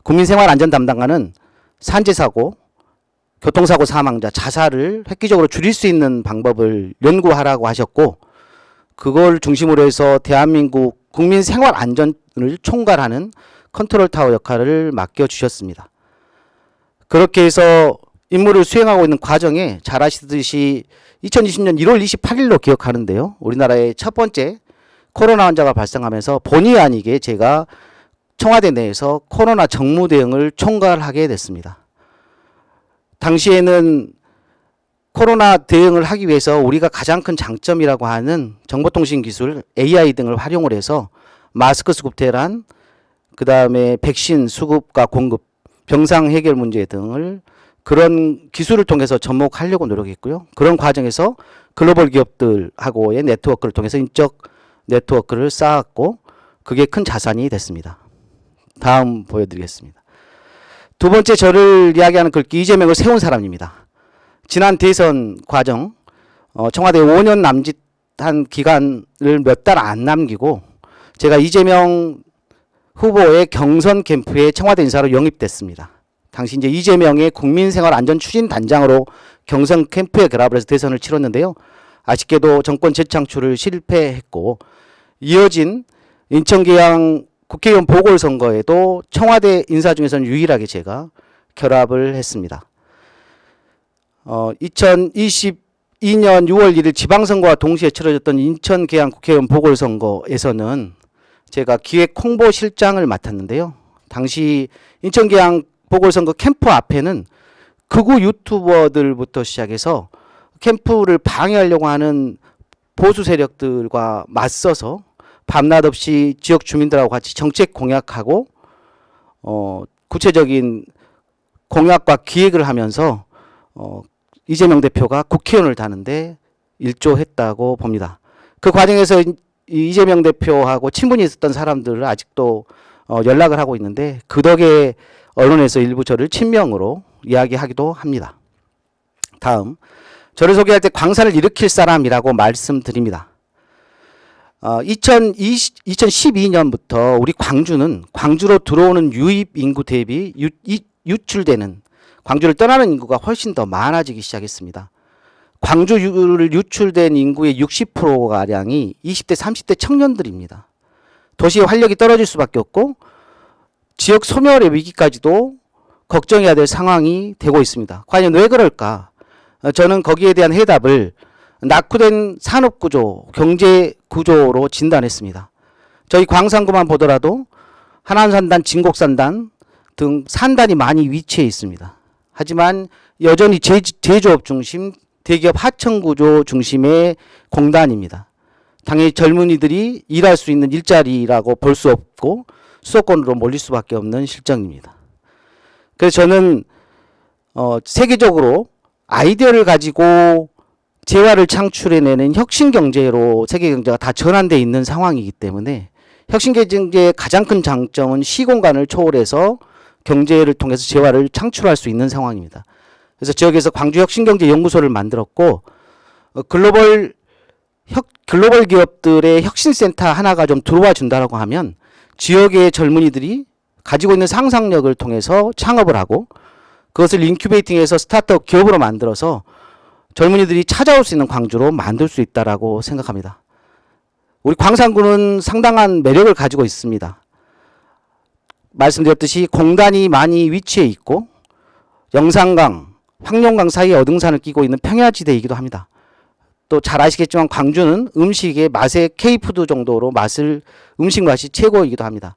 국민생활안전담당관은 산재사고, 교통사고 사망자, 자살을 획기적으로 줄일 수 있는 방법을 연구하라고 하셨고 그걸 중심으로 해서 대한민국 국민생활안전을 총괄하는 컨트롤타워 역할을 맡겨주셨습니다. 그렇게 해서 임무를 수행하고 있는 과정에 잘 아시듯이 2020년 1월 28일로 기억하는데요. 우리나라의 첫 번째 코로나 환자가 발생하면서 본의 아니게 제가 청와대 내에서 코로나 정무 대응을 총괄하게 됐습니다. 당시에는 코로나 대응을 하기 위해서 우리가 가장 큰 장점이라고 하는 정보통신 기술, AI 등을 활용을 해서 마스크 수급 대란, 그 다음에 백신 수급과 공급, 병상 해결 문제 등을 그런 기술을 통해서 접목하려고 노력했고요. 그런 과정에서 글로벌 기업들하고의 네트워크를 통해서 인적 네트워크를 쌓았고 그게 큰 자산이 됐습니다. 다음 보여드리겠습니다. 두 번째 저를 이야기하는 글귀 이재명을 세운 사람입니다. 지난 대선 과정 청와대 5년 남짓한 기간을 몇 달 안 남기고 제가 이재명 후보의 경선 캠프에 청와대 인사로 영입됐습니다. 당시 이제 이재명의 국민생활안전추진단장으로 경선 캠프에 결합을 해서 대선을 치렀는데요. 아쉽게도 정권 재창출을 실패했고 이어진 인천계양 국회의원 보궐선거에도 청와대 인사 중에서는 유일하게 제가 결합을 했습니다. 2022년 6월 1일 지방선거와 동시에 치러졌던 인천계양 국회의원 보궐선거에서는 제가 기획 홍보실장을 맡았는데요. 당시 인천계양 보궐선거 캠프 앞에는 극우 유튜버들부터 시작해서 캠프를 방해하려고 하는 보수 세력들과 맞서서 밤낮 없이 지역 주민들하고 같이 정책 공약하고 구체적인 공약과 기획을 하면서 이재명 대표가 국회의원을 다는데 일조했다고 봅니다. 그 과정에서 이재명 대표하고 친분이 있었던 사람들을 아직도 연락을 하고 있는데 그 덕에 언론에서 일부 저를 친명으로 이야기하기도 합니다. 다음, 저를 소개할 때 광산을 일으킬 사람이라고 말씀드립니다. 2012년부터 우리 광주로 들어오는 유입 인구 대비 유출되는 광주를 떠나는 인구가 훨씬 더 많아지기 시작했습니다. 광주를 유출된 인구의 60%가량이 20대, 30대 청년들입니다. 도시의 활력이 떨어질 수밖에 없고 지역 소멸의 위기까지도 걱정해야 될 상황이 되고 있습니다. 과연 왜 그럴까? 저는 거기에 대한 해답을 낙후된 산업구조, 경제구조로 진단했습니다. 저희 광산구만 보더라도 하남산단, 진곡산단 등 산단이 많이 위치해 있습니다. 하지만 여전히 제조업 중심, 대기업 하청구조 중심의 공단입니다. 당연히 젊은이들이 일할 수 있는 일자리라고 볼 수 없고 수도권으로 몰릴 수밖에 없는 실정입니다. 그래서 저는 세계적으로 아이디어를 가지고 재화를 창출해내는 혁신경제로 세계경제가 다 전환되어 있는 상황이기 때문에 혁신경제의 가장 큰 장점은 시공간을 초월해서 경제를 통해서 재화를 창출할 수 있는 상황입니다. 그래서 지역에서 광주혁신경제연구소를 만들었고 글로벌 기업들의 혁신센터 하나가 좀 들어와 준다라고 하면 지역의 젊은이들이 가지고 있는 상상력을 통해서 창업을 하고 그것을 인큐베이팅해서 스타트업 기업으로 만들어서 젊은이들이 찾아올 수 있는 광주로 만들 수 있다라고 생각합니다. 우리 광산구는 상당한 매력을 가지고 있습니다. 말씀드렸듯이 공단이 많이 위치해 있고 영산강, 황룡강 사이에 어등산을 끼고 있는 평야지대이기도 합니다. 또 잘 아시겠지만 광주는 음식의 맛의 K푸드 정도로 음식 맛이 최고이기도 합니다.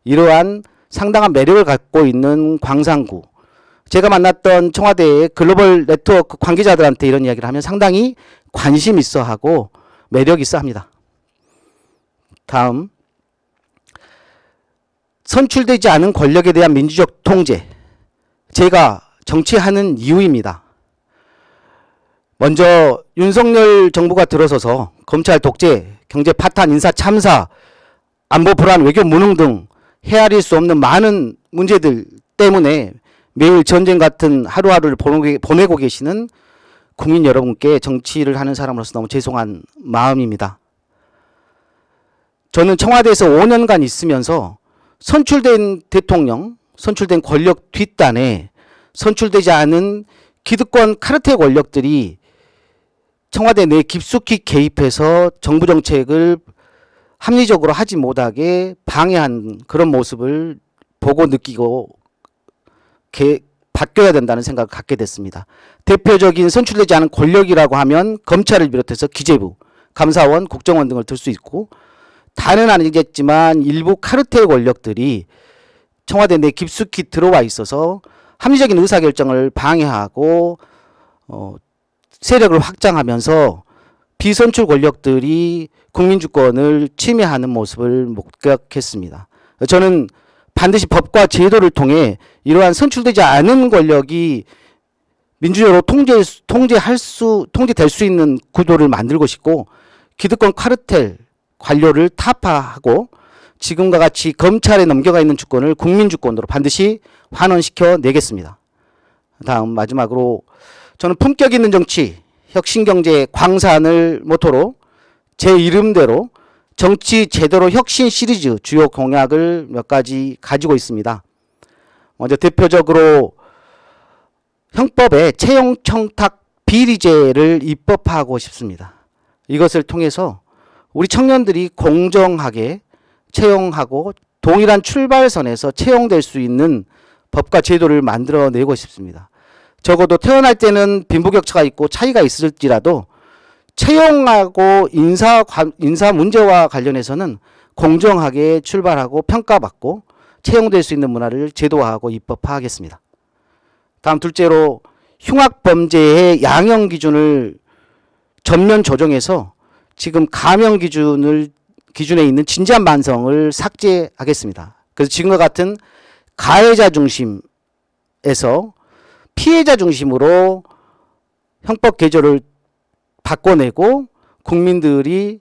이러한 상당한 매력을 갖고 있는 광산구. 제가 만났던 청와대의 글로벌 네트워크 관계자들한테 이런 이야기를 하면 상당히 관심 있어 하고 매력 있어 합니다. 다음, 선출되지 않은 권력에 대한 민주적 통제. 제가 정치하는 이유입니다. 먼저 윤석열 정부가 들어서서 검찰 독재, 경제 파탄, 인사 참사, 안보 불안, 외교 무능 등 헤아릴 수 없는 많은 문제들 때문에 매일 전쟁 같은 하루하루를 보내고 계시는 국민 여러분께 정치를 하는 사람으로서 너무 죄송한 마음입니다. 저는 청와대에서 5년간 있으면서 선출된 대통령, 선출된 권력 뒷단에 선출되지 않은 기득권 카르텔 권력들이 청와대 내에 깊숙이 개입해서 정부 정책을 합리적으로 하지 못하게 방해한 그런 모습을 보고 느끼고 바뀌어야 된다는 생각을 갖게 됐습니다. 대표적인 선출되지 않은 권력이라고 하면 검찰을 비롯해서 기재부, 감사원, 국정원 등을 들 수 있고 다는 아니겠지만 일부 카르텔 권력들이 청와대 내 깊숙이 들어와 있어서 합리적인 의사결정을 방해하고 세력을 확장하면서 비선출 권력들이 국민주권을 침해하는 모습을 목격했습니다. 저는 반드시 법과 제도를 통해 이러한 선출되지 않은 권력이 민주적으로 통제될 수 있는 구도를 만들고 싶고 기득권 카르텔 관료를 타파하고 지금과 같이 검찰에 넘겨가 있는 주권을 국민주권으로 반드시 환원시켜 내겠습니다. 다음 마지막으로 저는 품격 있는 정치, 혁신경제, 광산을 모토로 제 이름대로 정치 제대로 혁신 시리즈 주요 공약을 몇 가지 가지고 있습니다. 먼저 대표적으로 형법에 채용 청탁 비리제를 입법하고 싶습니다. 이것을 통해서 우리 청년들이 공정하게 채용하고 동일한 출발선에서 채용될 수 있는 법과 제도를 만들어내고 싶습니다. 적어도 태어날 때는 빈부격차가 있고 차이가 있을지라도 채용하고 인사 문제와 관련해서는 공정하게 출발하고 평가받고 채용될 수 있는 문화를 제도화하고 입법화하겠습니다. 다음 둘째로 흉악범죄의 양형 기준을 전면 조정해서 지금 감형 기준에 있는 진지한 만성을 삭제하겠습니다. 그래서 지금과 같은 가해자 중심에서 피해자 중심으로 형법 개조를 바꿔내고 국민들이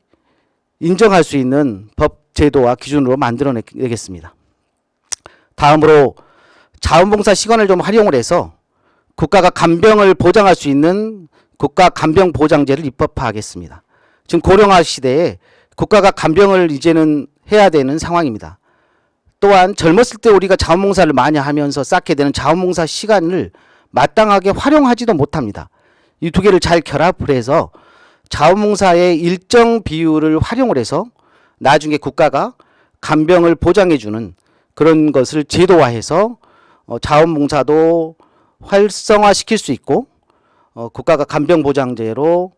인정할 수 있는 법 제도와 기준으로 만들어내겠습니다. 다음으로 자원봉사 시간을 좀 활용을 해서 국가가 간병을 보장할 수 있는 국가 간병 보장제를 입법화하겠습니다. 지금 고령화 시대에 국가가 간병을 이제는 해야 되는 상황입니다. 또한 젊었을 때 우리가 자원봉사를 많이 하면서 쌓게 되는 자원봉사 시간을 마땅하게 활용하지도 못합니다. 이 두 개를 잘 결합을 해서 자원봉사의 일정 비율을 활용을 해서 나중에 국가가 간병을 보장해주는 그런 것을 제도화해서 자원봉사도 활성화시킬 수 있고 국가가 간병보장제로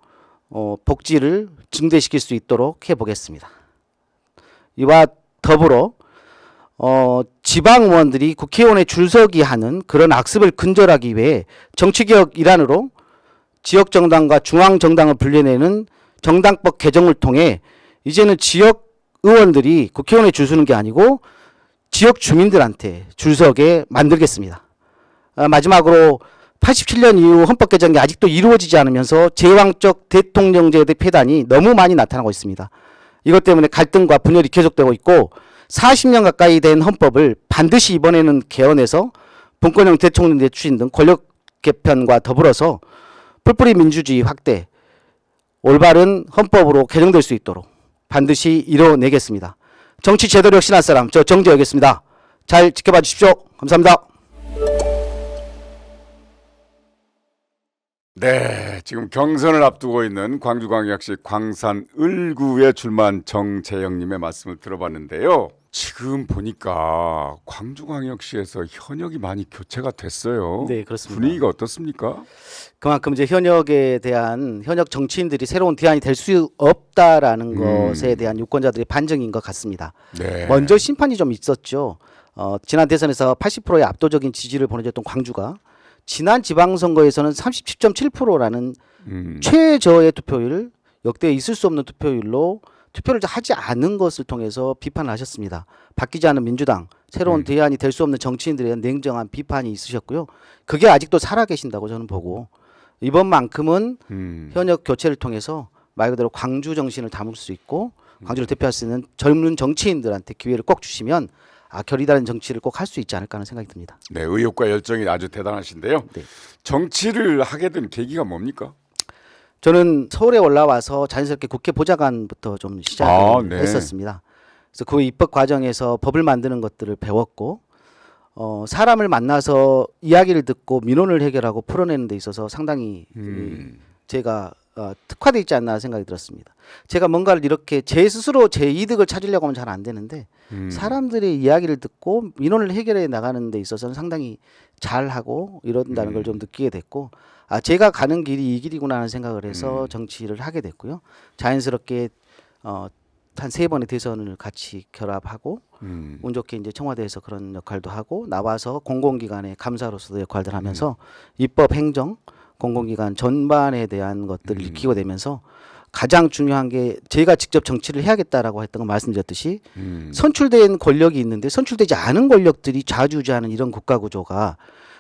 복지를 증대시킬 수 있도록 해보겠습니다. 이와 더불어 지방 의원들이 국회의원에 줄서기 하는 그런 악습을 근절하기 위해 정치개혁 일환으로 지역정당과 중앙정당을 분리내는 정당법 개정을 통해 이제는 지역 의원들이 국회의원에 줄 서는 게 아니고 지역 주민들한테 줄서게 만들겠습니다. 마지막으로 87년 이후 헌법 개정이 아직도 이루어지지 않으면서 제왕적 대통령제의 폐단이 너무 많이 나타나고 있습니다. 이것 때문에 갈등과 분열이 계속되고 있고 40년 가까이 된 헌법을 반드시 이번에는 개헌해서 분권형 대통령제 추진 등 권력 개편과 더불어서 풀뿌리 민주주의 확대, 올바른 헌법으로 개정될 수 있도록 반드시 이뤄내겠습니다. 정치 제대로 혁신할 사람, 저 정재혁이었습니다. 잘 지켜봐 주십시오. 감사합니다. 네, 지금 경선을 앞두고 있는 광주광역시 광산 을구에 출마한 정재영님의 말씀을 들어봤는데요. 지금 보니까 광주광역시에서 현역이 많이 교체가 됐어요. 네, 그렇습니다. 분위기가 어떻습니까? 그만큼 이제 현역에 대한 현역 정치인들이 새로운 대안이 될 수 없다라는 것에 대한 유권자들의 반증인 것 같습니다. 네. 먼저 심판이 좀 있었죠. 지난 대선에서 80%의 압도적인 지지를 보내줬던 광주가 지난 지방선거에서는 37.7%라는 최저의 투표율, 역대 있을 수 없는 투표율로 투표를 하지 않은 것을 통해서 비판을 하셨습니다. 바뀌지 않은 민주당, 새로운 대안이 될 수 없는 정치인들에 대한 냉정한 비판이 있으셨고요. 그게 아직도 살아계신다고 저는 보고 이번만큼은 현역 교체를 통해서 말 그대로 광주 정신을 담을 수 있고 광주를 대표할 수 있는 젊은 정치인들한테 기회를 꼭 주시면 결이 다른 정치를 꼭 할 수 있지 않을까 하는 생각이 듭니다. 네, 의욕과 열정이 아주 대단하신데요. 네. 정치를 하게 된 계기가 뭡니까? 저는 서울에 올라와서 자연스럽게 국회 보좌관부터 좀 시작을 네. 했었습니다. 그래서 그 입법 과정에서 법을 만드는 것들을 배웠고 사람을 만나서 이야기를 듣고 민원을 해결하고 풀어내는 데 있어서 상당히 제가 특화돼 있지 않나 생각이 들었습니다. 제가 뭔가를 이렇게 제 스스로 제 이득을 찾으려고 하면 잘 안 되는데 사람들의 이야기를 듣고 민원을 해결해 나가는 데 있어서는 상당히 잘하고 이런다는 걸 좀 느끼게 됐고 제가 가는 길이 이 길이구나 하는 생각을 해서 정치를 하게 됐고요. 자연스럽게 한 3번의 대선을 같이 결합하고 운 좋게 이제 청와대에서 그런 역할도 하고 나와서 공공기관의 감사로서도 역할들 하면서 입법 행정 공공기관 전반에 대한 것들을 익히게 되면서 가장 중요한 게 제가 직접 정치를 해야겠다라고 했던 거 말씀드렸듯이 선출된 권력이 있는데 선출되지 않은 권력들이 좌지우지하는 이런 국가 구조가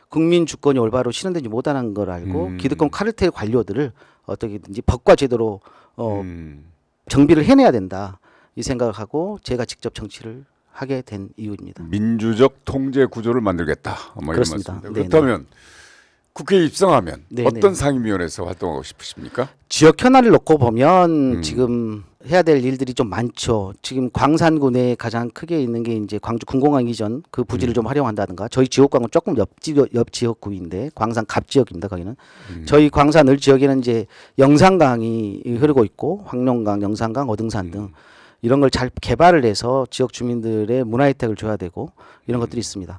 국민 주권이 올바로 실현되지 못하는 걸 알고 기득권 카르텔 관료들을 어떻게든지 법과 제도로 정비를 해내야 된다 이 생각을 하고 제가 직접 정치를 하게 된 이유입니다. 민주적 통제 구조를 만들겠다. 뭐 그렇습니다. 이런 말씀인데. 그렇다면 국회에 입성하면 네네. 어떤 상임위원회에서 활동하고 싶으십니까? 지역 현안을 놓고 보면 지금 해야 될 일들이 좀 많죠. 지금 광산군에 가장 크게 있는 게 이제 광주 군공항 이전 그 부지를 좀 활용한다든가 저희 지역과는 조금 옆 지역구인데 광산 갑 지역입니다. 거기는 저희 광산 을 지역에는 이제 영산강이 흐르고 있고 황룡강, 영산강, 어등산 등 이런 걸 잘 개발을 해서 지역 주민들의 문화 혜택을 줘야 되고 이런 것들이 있습니다.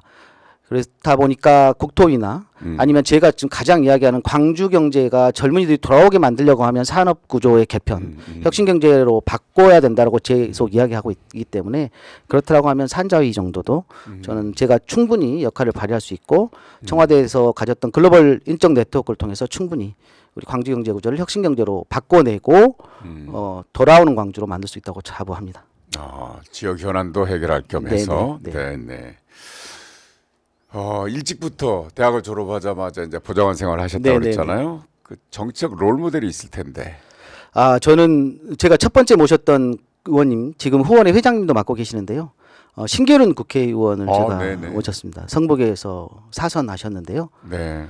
그렇다 보니까 국토위나 아니면 제가 지금 가장 이야기하는 광주 경제가 젊은이들이 돌아오게 만들려고 하면 산업 구조의 개편, 혁신 경제로 바꿔야 된다라고 계속 이야기하고 있기 때문에 그렇다고 하면 산자위 정도도 저는 제가 충분히 역할을 발휘할 수 있고 청와대에서 가졌던 글로벌 인적 네트워크를 통해서 충분히 우리 광주 경제 구조를 혁신 경제로 바꿔내고 돌아오는 광주로 만들 수 있다고 자부합니다. 지역 현안도 해결할 겸해서 네네. 네네. 일찍부터 대학을 졸업하자마자 이제 보좌관 생활을 하셨다고 네네네. 그랬잖아요. 그 정치적 롤 모델이 있을 텐데. 저는 제가 첫 번째 모셨던 의원님 지금 후원회 회장님도 맡고 계시는데요. 신계륜 국회의원을 제가 네네. 모셨습니다. 성북에서 사선하셨는데요. 네.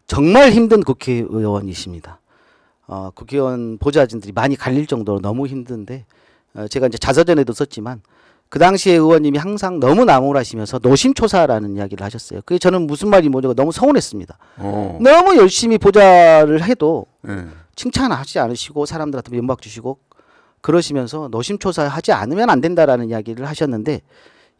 정말 힘든 국회의원이십니다. 국회의원 보좌진들이 많이 갈릴 정도로 너무 힘든데 제가 이제 자서전에도 썼지만 그 당시에 의원님이 항상 너무 나무라시면서 노심초사라는 이야기를 하셨어요. 그게 저는 무슨 말이 뭐냐고 너무 서운했습니다. 너무 열심히 보좌를 해도 네. 칭찬하지 않으시고 사람들한테 연락 주시고 그러시면서 노심초사하지 않으면 안 된다라는 이야기를 하셨는데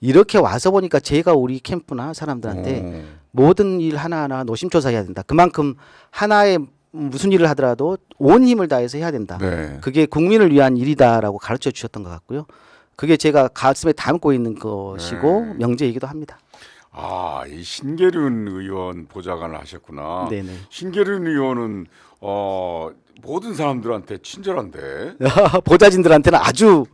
이렇게 와서 보니까 제가 우리 캠프나 사람들한테 모든 일 하나하나 노심초사해야 된다. 그만큼 하나의 무슨 일을 하더라도 온 힘을 다해서 해야 된다. 네. 그게 국민을 위한 일이다라고 가르쳐 주셨던 것 같고요. 그게 제가 가슴에 담고 있는 것이고 명제이기도 합니다. 이 신계륜 의원 보좌관을 하셨구나. 네네. 신계륜 의원은 모든 사람들한테 친절한데. 보좌진들한테는 아주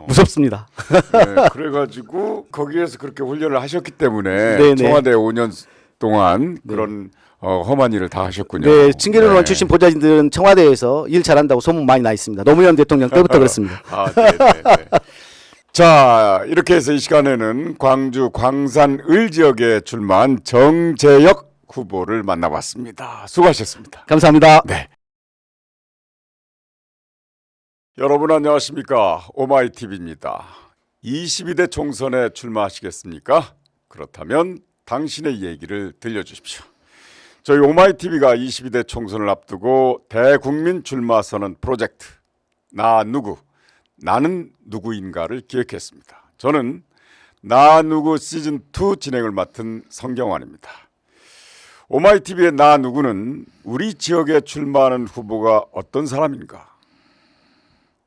무섭습니다. 네, 그래가지고 거기에서 그렇게 훈련을 하셨기 때문에 네네. 청와대 5년 동안 그런 험한 일을 다 하셨군요. 네, 신계륜 의원 출신 보좌진들은 청와대에서 일 잘한다고 소문 많이 나 있습니다. 노무현 대통령 때부터 그렇습니다. 네. 자, 이렇게 해서 이 시간에는 광주 광산을 지역에 출마한 정재혁 후보를 만나봤습니다. 수고하셨습니다. 감사합니다. 네. 여러분 안녕하십니까? 오마이TV입니다. 22대 총선에 출마하시겠습니까? 그렇다면 당신의 얘기를 들려주십시오. 저희 오마이TV가 22대 총선을 앞두고 대국민 출마 선언 프로젝트 나 누구 나는 누구인가를 기획했습니다. 저는 나 누구 시즌2 진행을 맡은 성경환입니다. 오마이TV의 나 누구는 우리 지역에 출마하는 후보가 어떤 사람인가,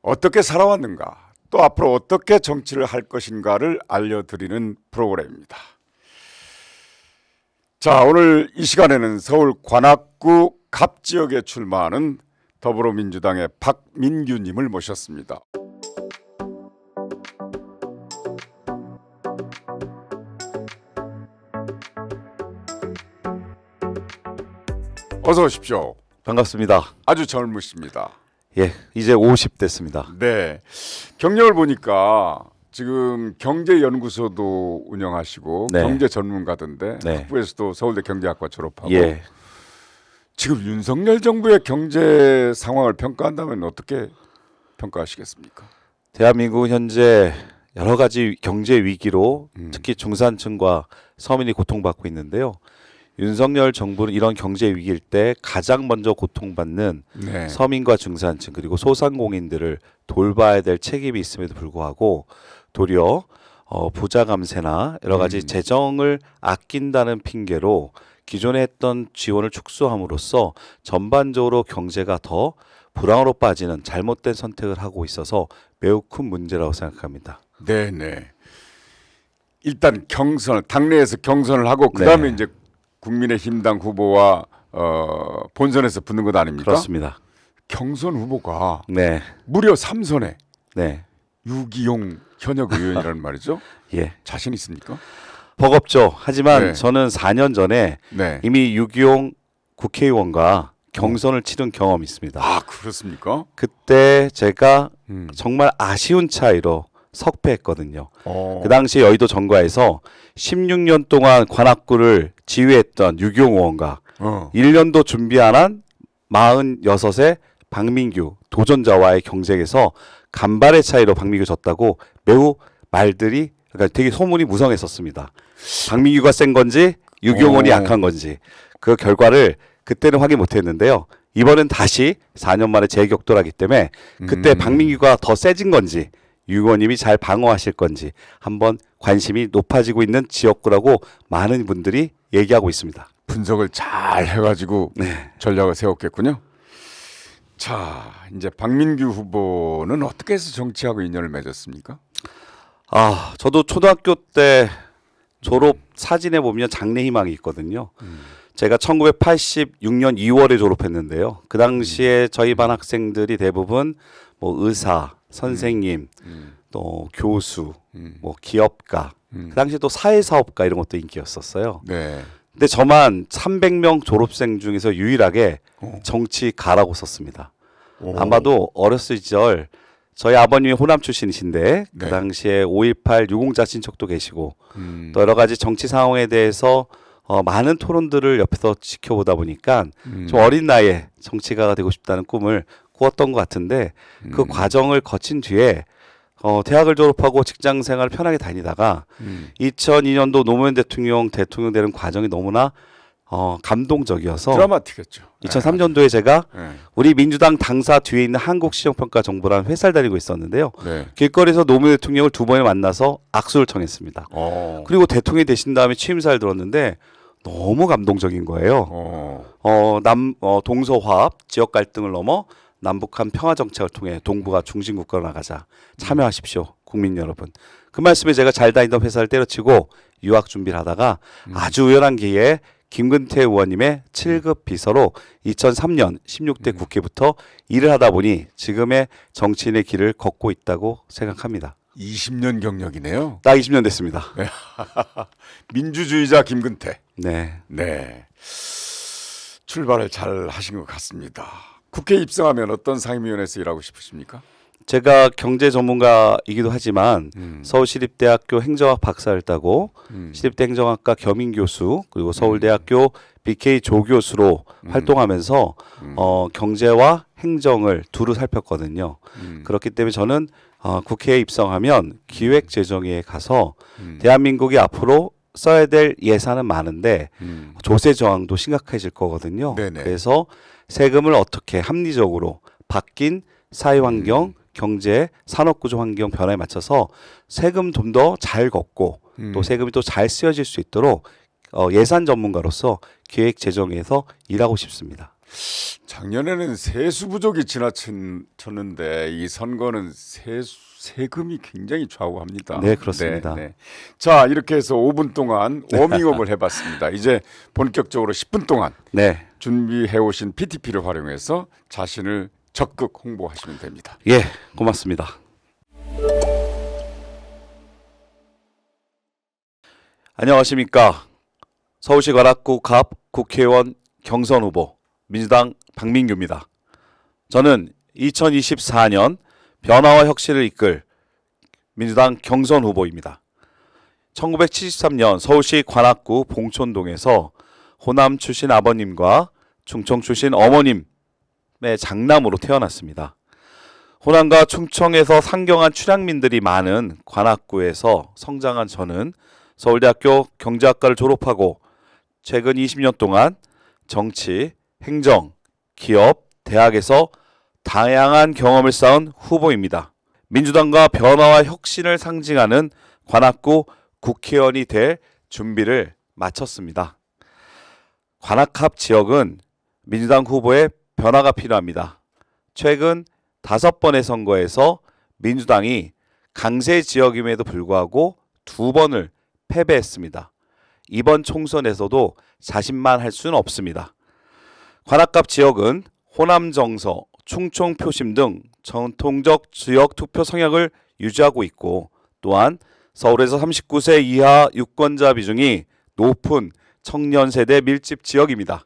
어떻게 살아왔는가, 또 앞으로 어떻게 정치를 할 것인가를 알려드리는 프로그램입니다. 자, 오늘 이 시간에는 서울 관악구 갑 지역에 출마하는 더불어민주당의 박민규님을 모셨습니다. 어서 오십시오. 반갑습니다. 아주 젊으십니다. 예, 이제 50 됐습니다. 네, 경력을 보니까 지금 경제연구소도 운영하시고 네. 경제 전문가던데 네. 학부에서도 서울대 경제학과 졸업하고 예, 지금 윤석열 정부의 경제 상황을 평가한다면 어떻게 평가하시겠습니까? 대한민국은 현재 여러 가지 경제 위기로 특히 중산층과 서민이 고통받고 있는데요. 윤석열 정부는 이런 경제 위기일 때 가장 먼저 고통받는 네. 서민과 중산층 그리고 소상공인들을 돌봐야 될 책임이 있음에도 불구하고 도리어 부자 감세나 여러 가지 재정을 아낀다는 핑계로 기존에 했던 지원을 축소함으로써 전반적으로 경제가 더 불황으로 빠지는 잘못된 선택을 하고 있어서 매우 큰 문제라고 생각합니다. 네네. 일단 당내에서 경선을 하고 그다음에 네. 이제 국민의힘당 후보와 본선에서 붙는 것 아닙니까? 그렇습니다. 경선 후보가 네, 무려 3선에 네, 유기용 현역 의원이라는 말이죠. 예, 자신 있습니까? 버겁죠. 하지만 네. 저는 4년 전에 네. 이미 유기용 국회의원과 경선을 치른 경험이 있습니다. 아 그렇습니까? 그때 제가 음. 정말 아쉬운 차이로 석패했거든요. 어. 그 당시 여의도 정가에서 16년 동안 관악구를 지휘했던 유기용 의원과 1년도 준비 안 한 46의 박민규 도전자와의 경쟁에서 간발의 차이로 박민규 졌다고 매우 말들이 그러니까 되게 소문이 무성했었습니다. 박민규가 센 건지 유기용원이 오. 약한 건지 그 결과를 그때는 확인 못했는데요. 이번엔 다시 4년 만에 재격돌하기 때문에 그때 박민규가 더 세진 건지 유기용님이 잘 방어하실 건지 한번 관심이 높아지고 있는 지역구라고 많은 분들이 얘기하고 있습니다. 분석을 잘 해가지고 네. 전략을 세웠겠군요. 자, 이제 박민규 후보는 어떻게 해서 정치하고 인연을 맺었습니까? 아, 저도 초등학교 때 졸업 사진에 보면 장래희망이 있거든요. 제가 1986년 2월에 졸업했는데요. 그 당시에 저희 반 학생들이 대부분 뭐 의사, 선생님, 또 교수, 뭐 기업가, 그 당시에 또 사회사업가 이런 것도 인기였었어요. 네. 근데 저만 300명 졸업생 중에서 유일하게 정치가라고 썼습니다. 오. 아마도 어렸을 시절 저희 아버님이 호남 출신이신데 네. 그 당시에 5.18 유공자 친척도 계시고 또 여러 가지 정치 상황에 대해서 많은 토론들을 옆에서 지켜보다 보니까 좀 어린 나이에 정치가가 되고 싶다는 꿈을 꾸었던 것 같은데 그 과정을 거친 뒤에 대학을 졸업하고 직장 생활을 편하게 다니다가 2002년도 노무현 대통령 되는 과정이 너무나 감동적이어서 드라마틱했죠. 2003년도에 제가 네. 우리 민주당 당사 뒤에 있는 한국시정평가정보라는 회사를 다니고 있었는데요. 네. 길거리에서 노무현 대통령을 두 번을 만나서 악수를 청했습니다. 그리고 대통령이 되신 다음에 취임사를 들었는데 너무 감동적인 거예요. 동서화합, 지역 갈등을 넘어 남북한 평화 정책을 통해 동북아 중심 국가로 나가자. 참여하십시오, 국민 여러분. 그 말씀에 제가 잘 다니던 회사를 때려치고 유학 준비를 하다가 아주 우연한 기회에 김근태 의원님의 7급 비서로 2003년 16대 국회부터 일을 하다 보니 지금의 정치인의 길을 걷고 있다고 생각합니다. 20년 경력이네요. 딱 20년 됐습니다. 민주주의자 김근태. 네. 네. 출발을 잘 하신 것 같습니다. 국회에 입성하면 어떤 상임위원회에서 일하고 싶으십니까? 제가 경제 전문가이기도 하지만 서울시립대학교 행정학 박사를 따고 시립대 행정학과 겸임 교수 그리고 서울대학교 BK 조교수로 활동하면서 경제와 행정을 두루 살폈거든요. 그렇기 때문에 저는 국회에 입성하면 기획재정위에 가서 대한민국이 앞으로 써야 될 예산은 많은데 조세 저항도 심각해질 거거든요. 네네. 그래서 세금을 어떻게 합리적으로 바뀐 사회환경, 경제, 산업구조 환경 변화에 맞춰서 세금 좀 더 잘 걷고 또 세금이 또 잘 쓰여질 수 있도록 예산 전문가로서 기획재정위에서 일하고 싶습니다. 작년에는 세수 부족이 지나쳤는데 이 선거는 세금이 굉장히 좌우합니다. 네, 그렇습니다. 자, 이렇게 해서 5분 동안 워밍업을 해봤습니다. 이제 본격적으로 10분 동안 네. 준비해오신 PTP를 활용해서 자신을 적극 홍보하시면 됩니다. 예, 고맙습니다. 안녕하십니까. 서울시 관악구 갑 국회의원 경선 후보 민주당 박민규입니다. 저는 2024년 변화와 혁신을 이끌 민주당 경선 후보입니다. 1973년 서울시 관악구 봉촌동에서 호남 출신 아버님과 충청 출신 어머님의 장남으로 태어났습니다. 호남과 충청에서 상경한 출향민들이 많은 관악구에서 성장한 저는 서울대학교 경제학과를 졸업하고 최근 20년 동안 정치, 행정, 기업, 대학에서 다양한 경험을 쌓은 후보입니다. 민주당과 변화와 혁신을 상징하는 관악구 국회의원이 될 준비를 마쳤습니다. 관악갑 지역은 민주당 후보의 변화가 필요합니다. 최근 5번의 선거에서 민주당이 강세 지역임에도 불구하고 2번을 패배했습니다. 이번 총선에서도 자신만할 수는 없습니다. 관악갑 지역은 호남 정서, 충청 표심 등 전통적 지역 투표 성향을 유지하고 있고, 또한 서울에서 39세 이하 유권자 비중이 높은 청년 세대 밀집 지역입니다.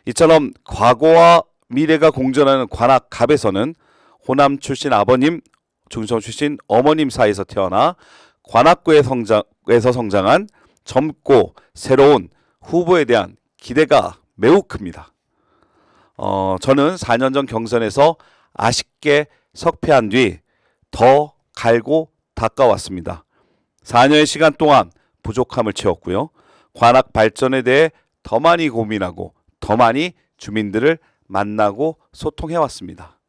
이처럼 과거와 미래가 공존하는 관악갑에서는 호남 출신 아버님, 충청 출신 어머님 사이에서 태어나 관악구에서 성장한 젊고 새로운 후보에 대한 기대가 매우 큽니다. 저는 4년 전 경선에서 아쉽게 석패한 뒤 더 갈고 닦아왔습니다. 4년의 시간 동안 부족함을 채웠고요. 관악 발전에 대해 더 많이 고민하고 더 많이 주민들을 만나고 소통해왔습니다.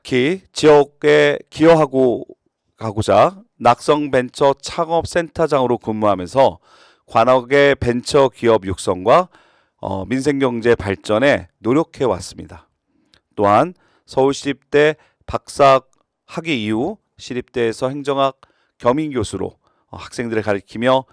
특히 지역에 기여하고자 낙성벤처 창업센터장으로 근무하면서 관악의 벤처 기업 육성과 민생경제 발전에 노력해왔습니다. 또한 서울시립대 박사 학위 이후 시립대에서 행정학 겸임교수로 학생들을 가르치며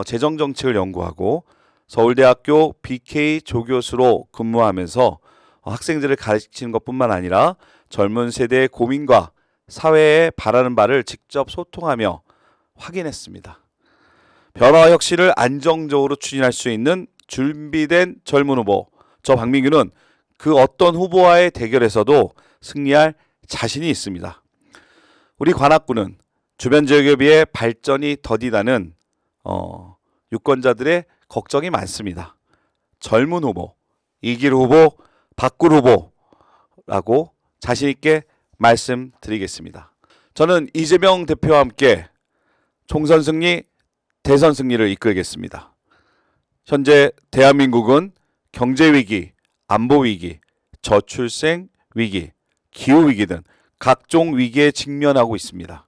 재정정책을 연구하고 서울대학교 BK 조교수로 근무하면서 학생들을 가르치는 것뿐만 아니라 젊은 세대의 고민과 사회에 바라는 바를 직접 소통하며 확인했습니다. 변화와 혁신을 안정적으로 추진할 수 있는 준비된 젊은 후보, 저 박민규는 그 어떤 후보와의 대결에서도 승리할 자신이 있습니다. 우리 관악구는 주변 지역에 비해 발전이 더디다는 유권자들의 걱정이 많습니다. 젊은 후보, 이길 후보, 바꿀 후보라고 자신 있게 말씀드리겠습니다. 저는 이재명 대표와 함께 총선 승리, 대선 승리를 이끌겠습니다. 현재 대한민국은 경제 위기, 안보 위기, 저출생 위기, 기후 위기 등 각종 위기에 직면하고 있습니다.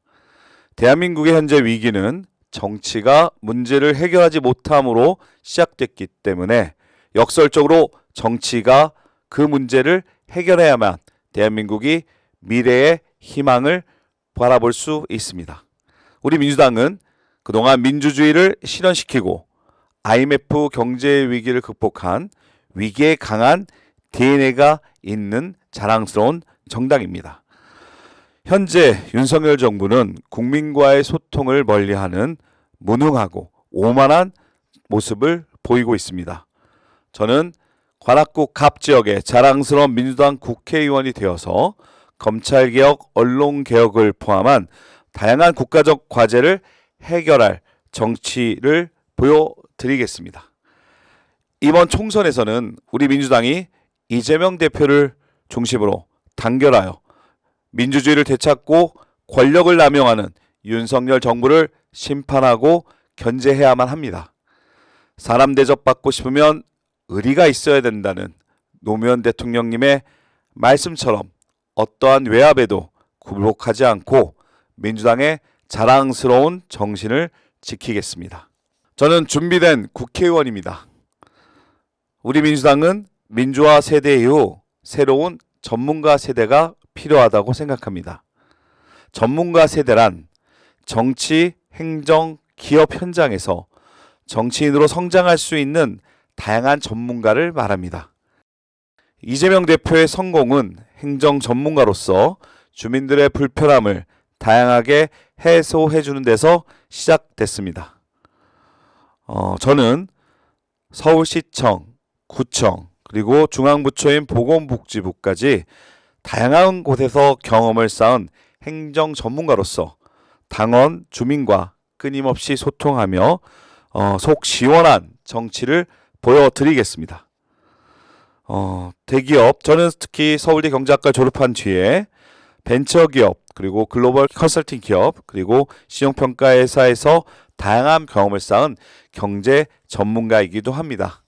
대한민국의 현재 위기는 정치가 문제를 해결하지 못함으로 시작됐기 때문에 역설적으로 정치가 그 문제를 해결해야만 대한민국이 미래의 희망을 바라볼 수 있습니다. 우리 민주당은 그동안 민주주의를 실현시키고 IMF 경제 위기를 극복한 위기에 강한 DNA가 있는 자랑스러운 정당입니다. 현재 윤석열 정부는 국민과의 소통을 멀리하는 무능하고 오만한 모습을 보이고 있습니다. 저는 관악구 갑 지역의 자랑스러운 민주당 국회의원이 되어서 검찰개혁, 언론개혁을 포함한 다양한 국가적 과제를 해결할 정치를 보여드리겠습니다. 이번 총선에서는 우리 민주당이 이재명 대표를 중심으로 단결하여 민주주의를 되찾고 권력을 남용하는 윤석열 정부를 심판하고 견제해야만 합니다. 사람 대접받고 싶으면 의리가 있어야 된다는 노무현 대통령님의 말씀처럼 어떠한 외압에도 굴복하지 않고 민주당의 자랑스러운 정신을 지키겠습니다. 저는 준비된 국회의원입니다. 우리 민주당은 민주화 세대 이후 새로운 전문가 세대가 필요하다고 생각합니다. 전문가 세대란 정치, 행정, 기업 현장에서 정치인으로 성장할 수 있는 다양한 전문가를 말합니다. 이재명 대표의 성공은 행정 전문가로서 주민들의 불편함을 다양하게 해소해 주는 데서 시작됐습니다. 저는 서울시청, 구청, 그리고 중앙부처인 보건복지부까지 다양한 곳에서 경험을 쌓은 행정 전문가로서 당원, 주민과 끊임없이 소통하며 속 시원한 정치를 보여드리겠습니다. 대기업, 저는 특히 서울대 경제학과 졸업한 뒤에 벤처기업, 그리고 글로벌 컨설팅 기업, 그리고 신용평가 회사에서 다양한 경험을 쌓은 경제 전문가이기도 합니다.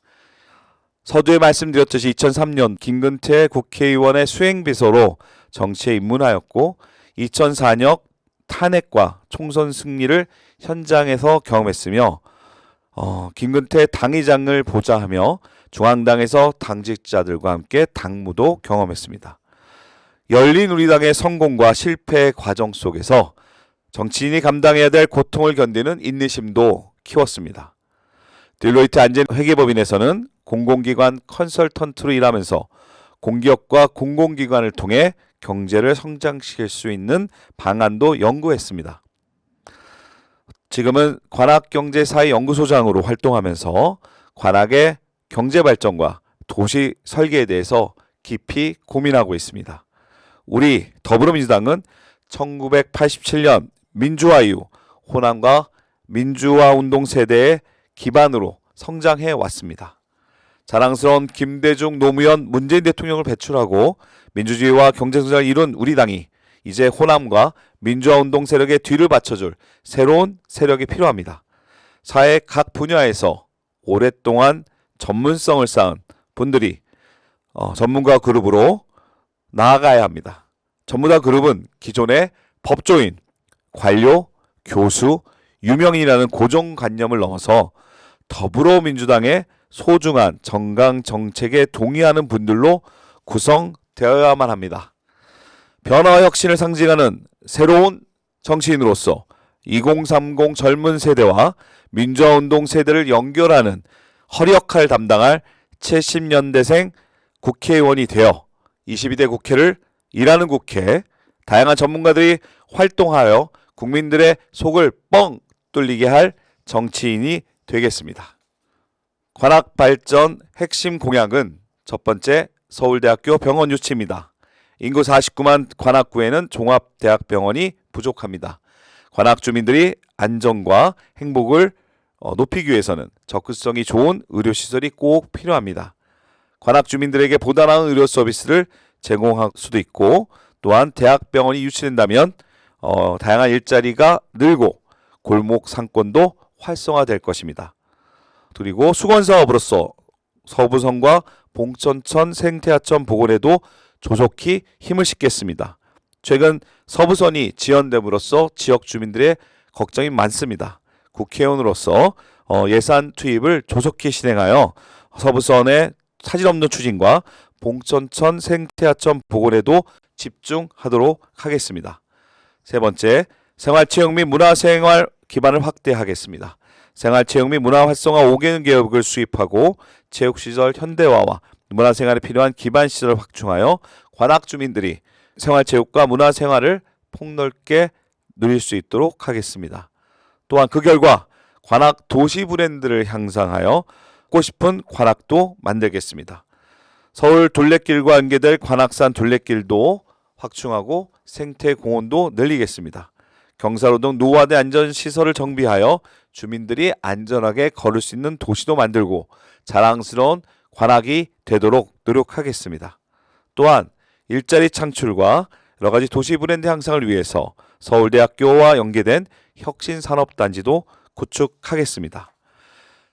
서두에 말씀드렸듯이 2003년 김근태 국회의원의 수행비서로 정치에 입문하였고 2004년 탄핵과 총선 승리를 현장에서 경험했으며 김근태 당의장을 보좌하며 중앙당에서 당직자들과 함께 당무도 경험했습니다. 열린우리당의 성공과 실패 과정 속에서 정치인이 감당해야 될 고통을 견디는 인내심도 키웠습니다. 딜로이트 안전회계법인에서는 공공기관 컨설턴트로 일하면서 공기업과 공공기관을 통해 경제를 성장시킬 수 있는 방안도 연구했습니다. 지금은 관악경제사회연구소장으로 활동하면서 관악의 경제발전과 도시 설계에 대해서 깊이 고민하고 있습니다. 우리 더불어민주당은 1987년 민주화 이후 호남과 민주화 운동 세대의 기반으로 성장해 왔습니다. 자랑스러운 김대중, 노무현, 문재인 대통령을 배출하고 민주주의와 경제성장을 이룬 우리 당이 이제 호남과 민주화 운동 세력의 뒤를 받쳐줄 새로운 세력이 필요합니다. 사회 각 분야에서 오랫동안 전문성을 쌓은 분들이 전문가 그룹으로 나아가야 합니다. 전문가 그룹은 기존의 법조인, 관료, 교수, 유명인이라는 고정관념을 넘어서 더불어민주당의 소중한 정강 정책에 동의하는 분들로 구성되어야만 합니다. 변화와 혁신을 상징하는 새로운 정치인으로서 2030 젊은 세대와 민주화운동 세대를 연결하는 허리 역할을 담당할 70년대생 국회의원이 되어 22대 국회를 일하는 국회, 다양한 전문가들이 활동하여 국민들의 속을 뻥 뚫리게 할 정치인이 되겠습니다. 관악발전 핵심 공약은 첫 번째, 서울대학교 병원 유치입니다. 인구 49만 관악구에는 종합대학병원이 부족합니다. 관악 주민들이 안전과 행복을 높이기 위해서는 접근성이 좋은 의료시설이 꼭 필요합니다. 관악 주민들에게 보다 나은 의료 서비스를 제공할 수도 있고, 또한 대학병원이 유치된다면 다양한 일자리가 늘고 골목 상권도 활성화될 것입니다. 그리고 수건사업으로서 서부선과 봉천천 생태하천 복원에도 조속히 힘을 싣겠습니다. 최근 서부선이 지연됨으로써 지역 주민들의 걱정이 많습니다. 국회의원으로서 예산 투입을 조속히 진행하여 서부선의 차질 없는 추진과 봉천천 생태하천 복원에도 집중하도록 하겠습니다. 세 번째, 생활체육 및 문화생활 기반을 확대하겠습니다. 생활체육 및 문화 활성화 5개년 계획을 수립하고 체육시설 현대화와 문화생활에 필요한 기반시설을 확충하여 관악 주민들이 생활체육과 문화생활을 폭넓게 누릴 수 있도록 하겠습니다. 또한 그 결과 관악 도시 브랜드를 향상하여 고 싶은 관악도 만들겠습니다. 서울 둘레길과 연계될 관악산 둘레길도 확충하고 생태공원도 늘리겠습니다. 경사로 등 노후화된 안전시설을 정비하여 주민들이 안전하게 걸을 수 있는 도시도 만들고 자랑스러운 관악이 되도록 노력하겠습니다. 또한 일자리 창출과 여러 가지 도시 브랜드 향상을 위해서 서울대학교와 연계된 혁신산업단지도 구축하겠습니다.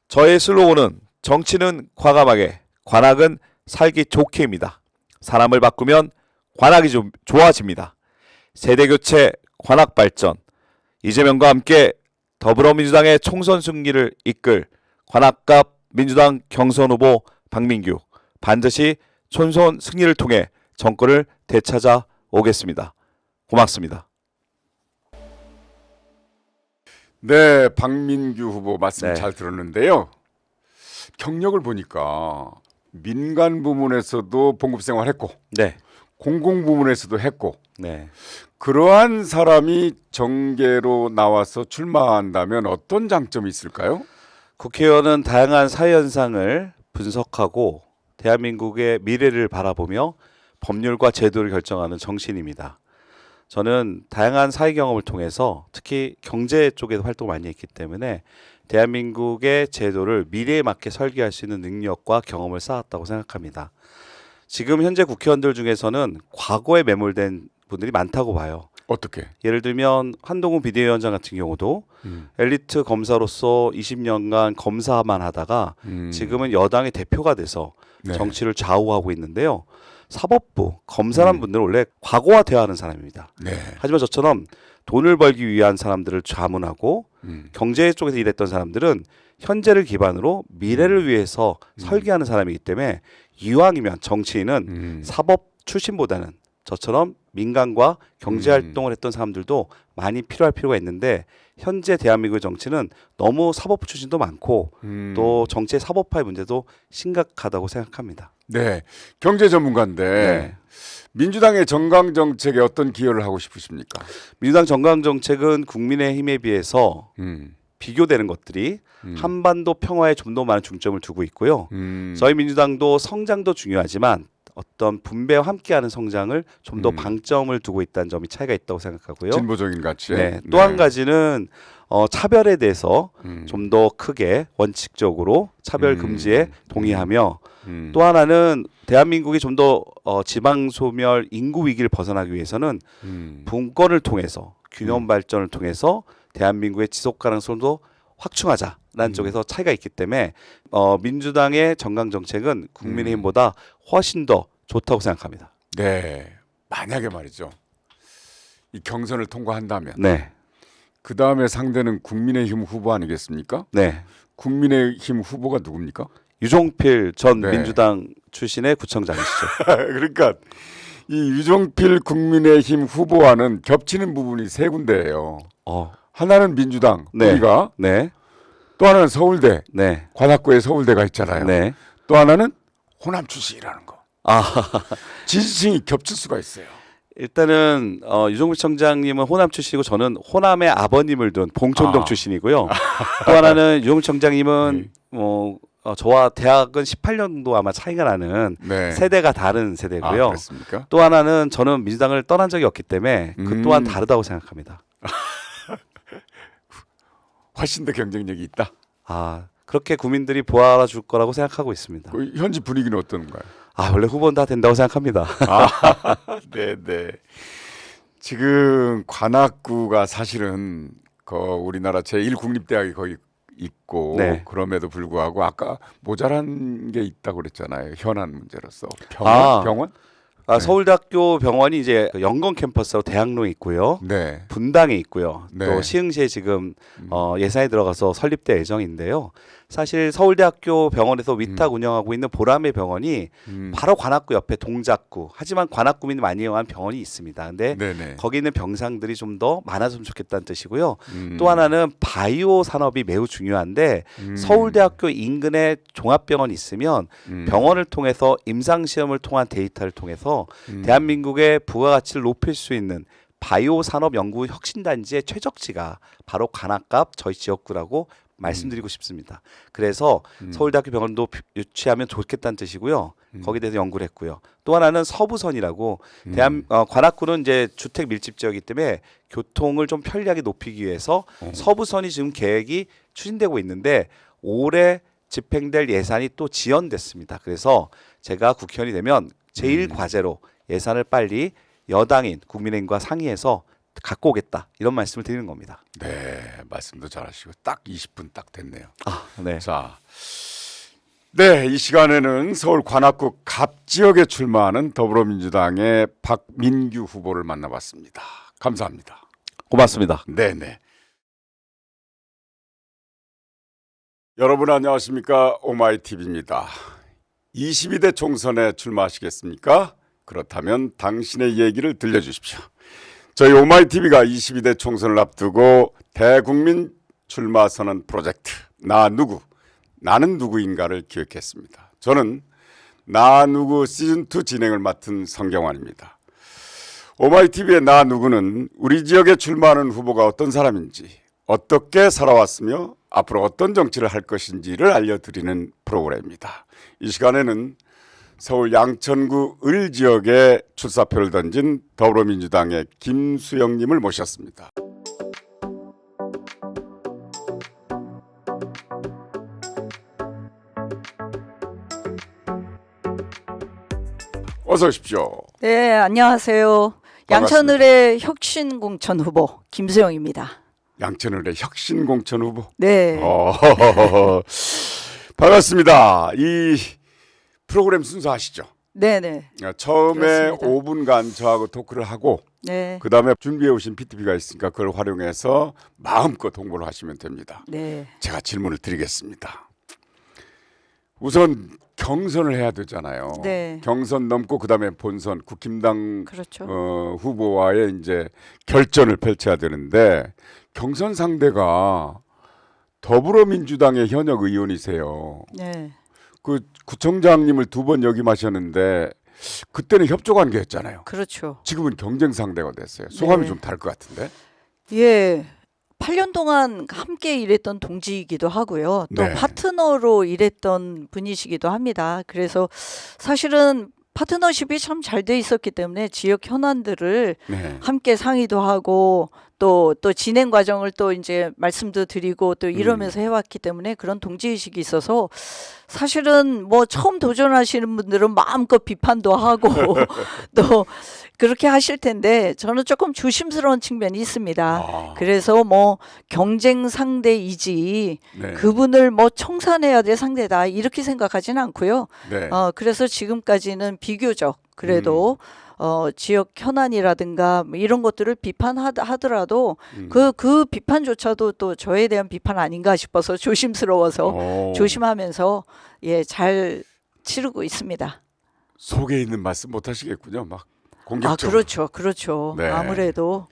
저의 슬로건은 정치는 과감하게, 관악은 살기 좋게입니다. 사람을 바꾸면 관악이 좀 좋아집니다. 세대교체, 관악발전, 이재명과 함께 더불어민주당의 총선 승리를 이끌 관악갑 민주당 경선 후보 박민규, 반드시 총선 승리를 통해 정권을 되찾아 오겠습니다. 고맙습니다. 네, 박민규 후보 말씀 네. 잘 들었는데요. 경력을 보니까 민간 부문에서도 봉급생활 했고 네. 공공 부문에서도 했고 네. 그러한 사람이 정계로 나와서 출마한다면 어떤 장점이 있을까요? 국회의원은 다양한 사회 현상을 분석하고 대한민국의 미래를 바라보며 법률과 제도를 결정하는 정치인입니다. 저는 다양한 사회 경험을 통해서 특히 경제 쪽에도 활동을 많이 했기 때문에 대한민국의 제도를 미래에 맞게 설계할 수 있는 능력과 경험을 쌓았다고 생각합니다. 지금 현재 국회의원들 중에서는 과거에 매몰된 분들이 많다고 봐요. 어떻게? 예를 들면 한동훈 비대위원장 같은 경우도 엘리트 검사로서 20년간 검사만 하다가 지금은 여당의 대표가 돼서 네. 정치를 좌우하고 있는데요. 사법부 검사란 분들은 원래 과거와 대화하는 사람입니다. 네. 하지만 저처럼 돈을 벌기 위한 사람들을 자문하고 경제 쪽에서 일했던 사람들은 현재를 기반으로 미래를 위해서 설계하는 사람이기 때문에 이왕이면 정치인은 사법 출신보다는 저처럼 민간과 경제 활동을 했던 사람들도 많이 필요할 필요가 있는데 현재 대한민국의 정치는 너무 사법부 출신도 많고 또 정치의 사법화의 문제도 심각하다고 생각합니다. 네. 경제 전문가인데 네. 민주당의 정강 정책에 어떤 기여를 하고 싶으십니까? 민주당 정강 정책은 국민의힘에 비해서 비교되는 것들이 한반도 평화에 좀 더 많은 중점을 두고 있고요. 저희 민주당도 성장도 중요하지만 어떤 분배와 함께하는 성장을 좀 더 방점을 두고 있다는 점이 차이가 있다고 생각하고요. 진보적인 가치. 네. 또 한 가지는 차별에 대해서 좀 더 크게 원칙적으로 차별 금지에 동의하며 또 하나는 대한민국이 좀 더 지방 소멸 인구 위기를 벗어나기 위해서는 분권을 통해서 균형 발전을 통해서 대한민국의 지속 가능성도 확충하자라는 쪽에서 차이가 있기 때문에 민주당의 정강 정책은 국민의힘보다 훨씬 더 좋다고 생각합니다. 네. 만약에 말이죠. 이 경선을 통과한다면 네, 그 다음에 상대는 국민의힘 후보 아니겠습니까? 네. 국민의힘 후보가 누굽니까? 유종필 전 네. 민주당 출신의 구청장이시죠. 그러니까 이 유종필 국민의힘 후보와는 겹치는 부분이 세 군데예요. 하나는 민주당 네. 우리가 네, 또 하나는 서울대 네, 관악구에 서울대가 있잖아요. 네. 또 하나는 호남 출신이라는 거. 아, 지지층이 겹칠 수가 있어요. 일단은 유종필 청장님은 호남 출신이고 저는 호남의 아버님을 둔 봉천동 출신이고요. 또 하나는 유종필 청장님은 저와 대학은 18년도 아마 차이가 나는 네. 세대가 다른 세대고요. 그렇습니까? 또 하나는 저는 민주당을 떠난 적이 없기 때문에 그 또한 다르다고 생각합니다. 훨씬 더 경쟁력이 있다. 그렇게 국민들이 보아줄 거라고 생각하고 있습니다. 그 현지 분위기는 어떤가요? 원래 후보는 다 된다고 생각합니다. 네. 지금 관악구가 사실은 우리나라 제1국립대학이 거기 있고 네. 그럼에도 불구하고 아까 모자란 게 있다고 그랬잖아요. 현안 문제로서 병원? 네. 서울대학교 병원이 이제 연건 캠퍼스로 대학로에 있고요. 네. 분당에 있고요. 네. 또 시흥시에 지금 예산이 들어가서 설립될 예정인데요. 사실 서울대학교 병원에서 위탁 운영하고 있는 보람의 병원이 바로 관악구 옆에 동작구. 하지만 관악구민이 많이 이용한 병원이 있습니다. 근데 네네. 거기 있는 병상들이 좀 더 많아졌으면 좋겠다는 뜻이고요. 또 하나는 바이오 산업이 매우 중요한데 서울대학교 인근에 종합병원이 있으면 병원을 통해서 임상시험을 통한 데이터를 통해서 대한민국의 부가가치를 높일 수 있는 바이오 산업 연구 혁신단지의 최적지가 바로 관악갑 저희 지역구라고 말씀드리고 싶습니다. 그래서 서울대학교 병원도 유치하면 좋겠다는 뜻이고요. 거기에 대해서 연구를 했고요. 또 하나는 서부선이라고 관악구는 이제 주택 밀집 지역이기 때문에 교통을 좀 편리하게 높이기 위해서 서부선이 지금 계획이 추진되고 있는데 올해 집행될 예산이 또 지연됐습니다. 그래서 제가 국회의원이 되면 제일 과제로 예산을 빨리 여당인 국민의힘과 상의해서 갖고 오겠다 이런 말씀을 드리는 겁니다. 네, 말씀도 잘하시고 딱 20분 딱 됐네요. 네. 자, 네, 이 시간에는 서울 관악구 갑 지역에 출마하는 더불어민주당의 박민규 후보를 만나봤습니다. 감사합니다. 고맙습니다. 네네. 여러분 안녕하십니까? 오마이TV입니다. 22대 총선에 출마하시겠습니까? 그렇다면 당신의 얘기를 들려주십시오. 저희 오마이TV가 22대 총선을 앞두고 대국민 출마 선언 프로젝트 나 누구, 나는 누구인가를 기획했습니다. 저는 나 누구 시즌2 진행을 맡은 성경환입니다. 오마이TV의 나 누구는 우리 지역에 출마하는 후보가 어떤 사람인지, 어떻게 살아왔으며 앞으로 어떤 정치를 할 것인지를 알려드리는 프로그램입니다. 이 시간에는 서울 양천구 을 지역에 출사표를 던진 더불어민주당의 김수영님을 모셨습니다. 어서 오십시오. 네, 안녕하세요. 양천을의 혁신공천 후보 김수영입니다. 양천을의 혁신공천 후보. 네. 반갑습니다. 이 프로그램 순서 아시죠? 네네. 처음에 그렇습니다. 5분간 저하고 토크를 하고 네. 그 다음에 준비해 오신 PTP가 있으니까 그걸 활용해서 마음껏 홍보를 하시면 됩니다. 네. 제가 질문을 드리겠습니다. 우선 경선을 해야 되잖아요. 네. 경선 넘고 그 다음에 본선 국힘당 그렇죠. 후보와의 이제 결전을 펼쳐야 되는데 경선 상대가 더불어민주당의 현역 의원이세요. 네. 그 구청장님을 2번 역임하셨는데 그때는 협조 관계였잖아요. 그렇죠. 지금은 경쟁 상대가 됐어요. 소감이 네. 좀 다를 것 같은데. 예. 8년 동안 함께 일했던 동지이기도 하고요. 또 네. 파트너로 일했던 분이시기도 합니다. 그래서 사실은 파트너십이 참 잘 돼 있었기 때문에 지역 현안들을 네. 함께 상의도 하고 또 진행 과정을 또 이제 말씀도 드리고 또 이러면서 해왔기 때문에 그런 동지의식이 있어서 사실은 뭐 처음 도전하시는 분들은 마음껏 비판도 하고 또 그렇게 하실 텐데 저는 조금 조심스러운 측면이 있습니다. 그래서 뭐 경쟁 상대이지 네. 그분을 뭐 청산해야 될 상대다 이렇게 생각하지는 않고요. 네. 그래서 지금까지는 비교적 그래도 지역 현안이라든가 뭐 이런 것들을 비판하더라도 그 비판조차도 또 저에 대한 비판 아닌가 싶어서 조심스러워서 조심하면서 잘 치르고 있습니다. 속에 있는 말씀 못 하시겠군요. 막 공격적으로. 그렇죠. 네. 아무래도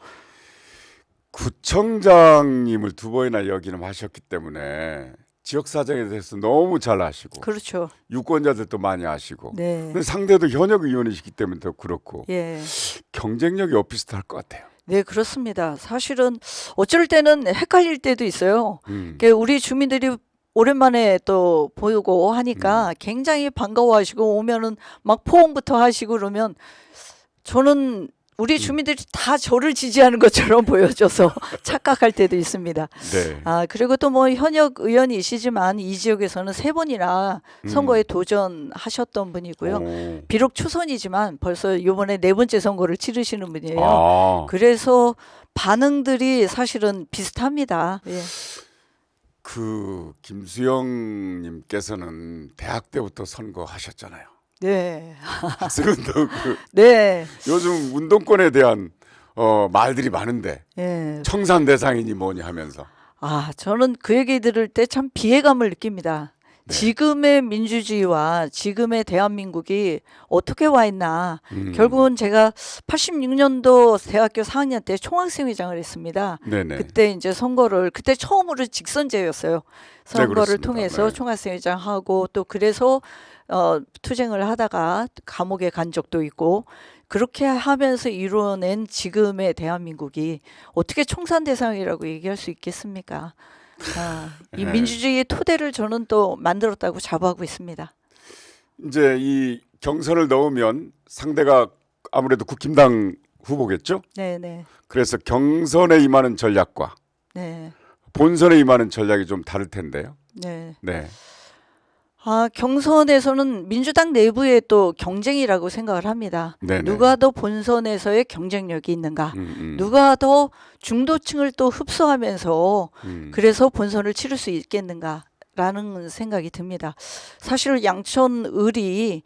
구청장님을 2번이나 역임하셨기 때문에 지역 사정에 대해서 너무 잘 아시고 그렇죠. 유권자들도 많이 아시고 네. 근데 상대도 현역 의원이시기 때문에 더 그렇고 예. 경쟁력이 엇비슷할 것 같아요. 네, 그렇습니다. 사실은 어쩔 때는 헷갈릴 때도 있어요. 우리 주민들이 오랜만에 또 보고 하니까 굉장히 반가워하시고 오면은 막 포옹부터 하시고 그러면 저는 우리 주민들이 다 저를 지지하는 것처럼 보여져서 착각할 때도 있습니다. 네. 그리고 또 뭐 현역 의원이시지만 이 지역에서는 3번이나 선거에 도전하셨던 분이고요. 오. 비록 초선이지만 벌써 이번에 4번째 선거를 치르시는 분이에요. 아, 그래서 반응들이 사실은 비슷합니다. 예. 그 김수영님께서는 대학 때부터 선거하셨잖아요. 네. 학생운동 네. 요즘 운동권에 대한 말들이 많은데 예. 청산 대상이니 뭐니 하면서 저는 그 얘기 들을 때 참 비애감을 느낍니다. 네. 지금의 민주주의와 지금의 대한민국이 어떻게 와 있나. 결국은 제가 86년도 대학교 4학년 때 총학생회장을 했습니다. 네네. 그때 이제 그때 처음으로 직선제였어요. 선거를 그렇습니다. 통해서 네. 총학생회장 하고 또 그래서 투쟁을 하다가 감옥에 간 적도 있고 그렇게 하면서 이뤄낸 지금의 대한민국이 어떻게 청산 대상이라고 얘기할 수 있겠습니까? 이 네. 민주주의의 토대를 저는 또 만들었다고 자부하고 있습니다. 이제 이 경선을 넣으면 상대가 아무래도 국힘당 후보겠죠? 네네. 그래서 경선에 임하는 전략과 네. 본선에 임하는 전략이 좀 다를 텐데요. 네. 네. 경선에서는 민주당 내부에 또 경쟁이라고 생각을 합니다. 네네. 누가 더 본선에서의 경쟁력이 있는가? 누가 더 중도층을 또 흡수하면서 그래서 본선을 치를 수 있겠는가라는 생각이 듭니다. 사실 양천을이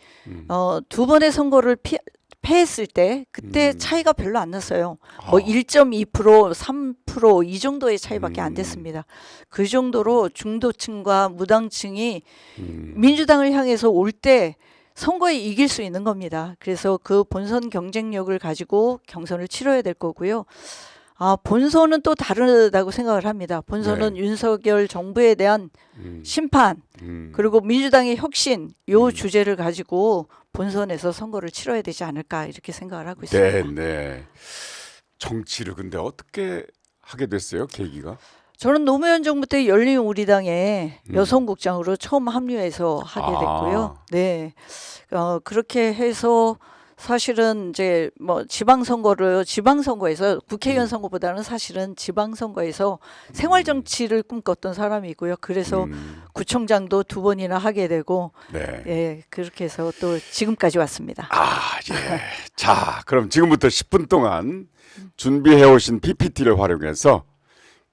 2번의 선거를 패했을 때 그때 차이가 별로 안 났어요. 뭐 1.2%, 3% 이 정도의 차이밖에 안 됐습니다. 그 정도로 중도층과 무당층이 민주당을 향해서 올 때 선거에 이길 수 있는 겁니다. 그래서 그 본선 경쟁력을 가지고 경선을 치러야 될 거고요. 본선은 또 다르다고 생각을 합니다. 본선은 네. 윤석열 정부에 대한 심판 그리고 민주당의 혁신 요 주제를 가지고 본선에서 선거를 치러야 되지 않을까 이렇게 생각을 하고 있습니다. 네, 네. 정치를 근데 어떻게 하게 됐어요? 계기가? 저는 노무현 정부 때 열린우리당의 여성국장으로 처음 합류해서 하게 됐고요. 네, 그렇게 해서 사실은 이제 뭐 지방선거에서 국회의원 선거보다는 사실은 지방선거에서 생활 정치를 꿈꿨던 사람이고요. 그래서 구청장도 2번이나 하게 되고 네. 예, 그렇게 해서 또 지금까지 왔습니다. 예. 자, 그럼 지금부터 10분 동안 준비해 오신 PPT를 활용해서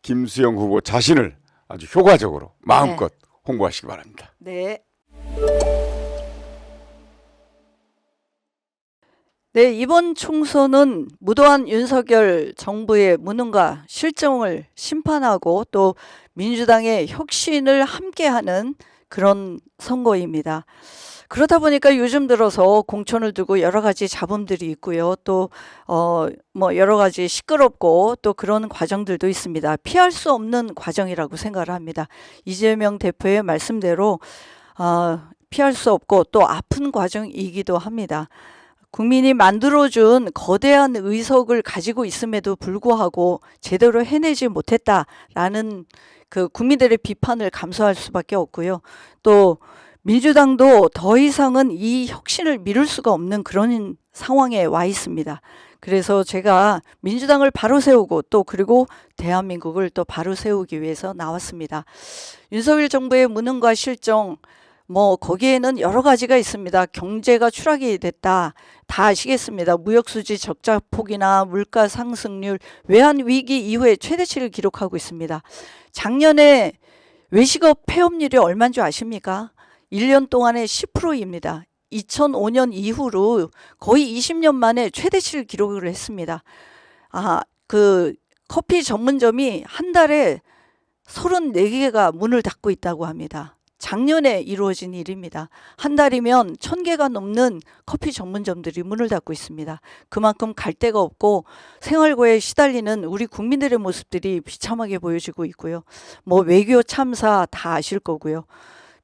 김수영 후보 자신을 아주 효과적으로 마음껏 홍보하시기 바랍니다. 네. 네, 이번 총선은 무도한 윤석열 정부의 무능과 실정을 심판하고 또 민주당의 혁신을 함께하는 그런 선거입니다. 그러다 보니까 요즘 들어서 공천을 두고 여러 가지 잡음들이 있고요. 또 뭐 여러 가지 시끄럽고 또 그런 과정들도 있습니다. 피할 수 없는 과정이라고 생각을 합니다. 이재명 대표의 말씀대로 피할 수 없고 또 아픈 과정이기도 합니다. 국민이 만들어준 거대한 의석을 가지고 있음에도 불구하고 제대로 해내지 못했다라는 그 국민들의 비판을 감수할 수밖에 없고요. 또 민주당도 더 이상은 이 혁신을 미룰 수가 없는 그런 상황에 와 있습니다. 그래서 제가 민주당을 바로 세우고 또 그리고 대한민국을 또 바로 세우기 위해서 나왔습니다. 윤석열 정부의 무능과 실정, 뭐 거기에는 여러 가지가 있습니다. 경제가 추락이 됐다. 다 아시겠습니다. 무역수지 적자폭이나 물가 상승률, 외환위기 이후에 최대치를 기록하고 있습니다. 작년에 외식업 폐업률이 얼마인 줄 아십니까? 1년 동안에 10%입니다. 2005년 이후로 거의 20년 만에 최대치를 기록을 했습니다. 그 커피 전문점이 한 달에 34개가 문을 닫고 있다고 합니다. 작년에 이루어진 일입니다. 한 달이면 1000개가 넘는 커피 전문점들이 문을 닫고 있습니다. 그만큼 갈 데가 없고 생활고에 시달리는 우리 국민들의 모습들이 비참하게 보여지고 있고요. 뭐 외교 참사 다 아실 거고요.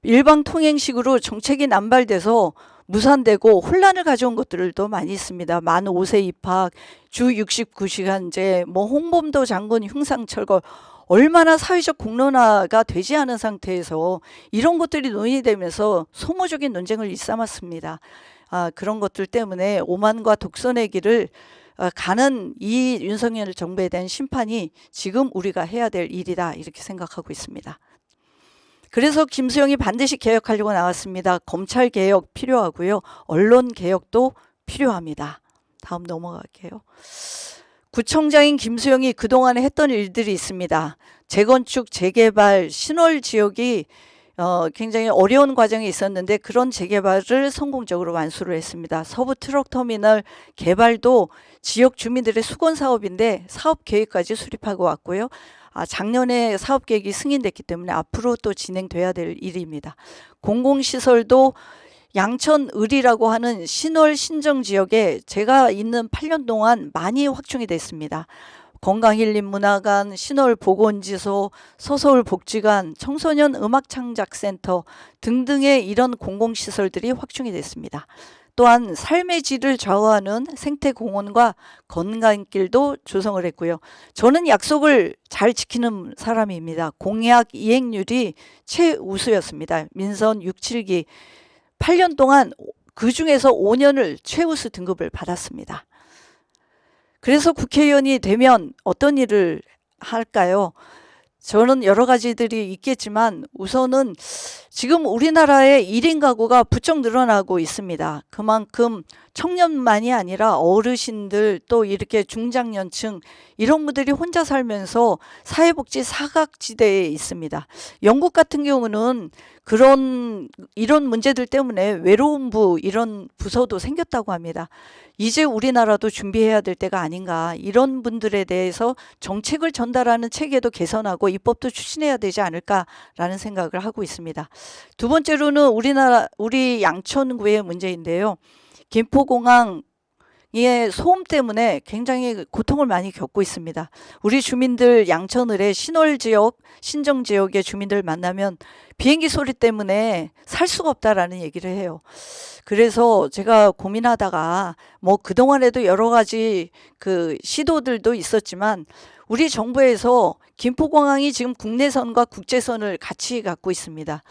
일방 통행식으로 정책이 남발돼서 무산되고 혼란을 가져온 것들도 많이 있습니다. 만 5세 입학, 주 69시간제, 뭐 홍범도 장군 흉상철거, 얼마나 사회적 공론화가 되지 않은 상태에서 이런 것들이 논의되면서 소모적인 논쟁을 일삼았습니다. 그런 것들 때문에 오만과 독선의 길을 가는 이 윤석열 정부에 대한 심판이 지금 우리가 해야 될 일이다 이렇게 생각하고 있습니다. 그래서 김수영이 반드시 개혁하려고 나왔습니다. 검찰 개혁 필요하고요. 언론 개혁도 필요합니다. 다음 넘어갈게요. 구청장인 김수영이 그동안에 했던 일들이 있습니다. 재건축, 재개발, 신월 지역이 굉장히 어려운 과정이 있었는데 그런 재개발을 성공적으로 완수를 했습니다. 서부 트럭터미널 개발도 지역 주민들의 수건 사업인데 사업 계획까지 수립하고 왔고요. 작년에 사업 계획이 승인됐기 때문에 앞으로 또 진행돼야 될 일입니다. 공공시설도 양천을이라고 하는 신월 신정 지역에 제가 있는 8년 동안 많이 확충이 됐습니다. 건강힐림문화관, 신월보건지소, 서서울복지관, 청소년 음악창작센터 등등의 이런 공공시설들이 확충이 됐습니다. 또한 삶의 질을 좌우하는 생태공원과 건강길도 조성을 했고요. 저는 약속을 잘 지키는 사람입니다. 공약 이행률이 최우수였습니다. 민선 6, 7기 8년 동안 그 중에서 5년을 최우수 등급을 받았습니다. 그래서 국회의원이 되면 어떤 일을 할까요? 저는 여러 가지들이 있겠지만 우선은 지금 우리나라의 1인 가구가 부쩍 늘어나고 있습니다. 그만큼 청년만이 아니라 어르신들 또 이렇게 중장년층 이런 분들이 혼자 살면서 사회복지 사각지대에 있습니다. 영국 같은 경우는 이런 문제들 때문에 외로움부 이런 부서도 생겼다고 합니다. 이제 우리나라도 준비해야 될 때가 아닌가. 이런 분들에 대해서 정책을 전달하는 체계도 개선하고 입법도 추진해야 되지 않을까라는 생각을 하고 있습니다. 두 번째로는 우리 양천구의 문제인데요. 김포공항의 소음 때문에 굉장히 고통을 많이 겪고 있습니다. 우리 주민들 양천을의 신월지역, 신정지역의 주민들 만나면 비행기 소리 때문에 살 수가 없다라는 얘기를 해요. 그래서 제가 고민하다가 뭐 그동안에도 여러 가지 그 시도들도 있었지만 우리 정부에서 김포공항이 지금 국내선과 국제선을 같이 갖고 있습니다.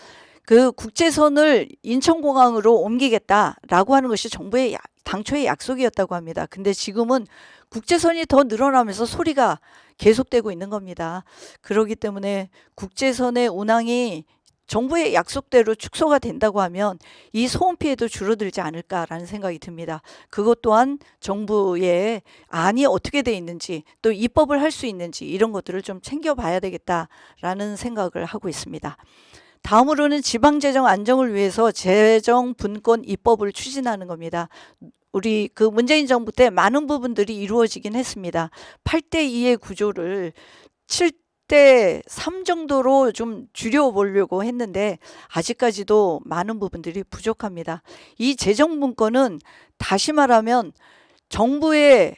그 국제선을 인천공항으로 옮기겠다라고 하는 것이 정부의 당초의 약속이었다고 합니다. 근데 지금은 국제선이 더 늘어나면서 소리가 계속되고 있는 겁니다. 그렇기 때문에 국제선의 운항이 정부의 약속대로 축소가 된다고 하면 이 소음 피해도 줄어들지 않을까라는 생각이 듭니다. 그것 또한 정부의 안이 어떻게 돼 있는지 또 입법을 할 수 있는지 이런 것들을 좀 챙겨봐야 되겠다라는 생각을 하고 있습니다. 다음으로는 지방재정 안정을 위해서 재정 분권 입법을 추진하는 겁니다. 우리 그 문재인 정부 때 많은 부분들이 이루어지긴 했습니다. 8대2의 구조를 7대 3 정도로 좀 줄여보려고 했는데 아직까지도 많은 부분들이 부족합니다. 이 재정 분권은 다시 말하면 정부의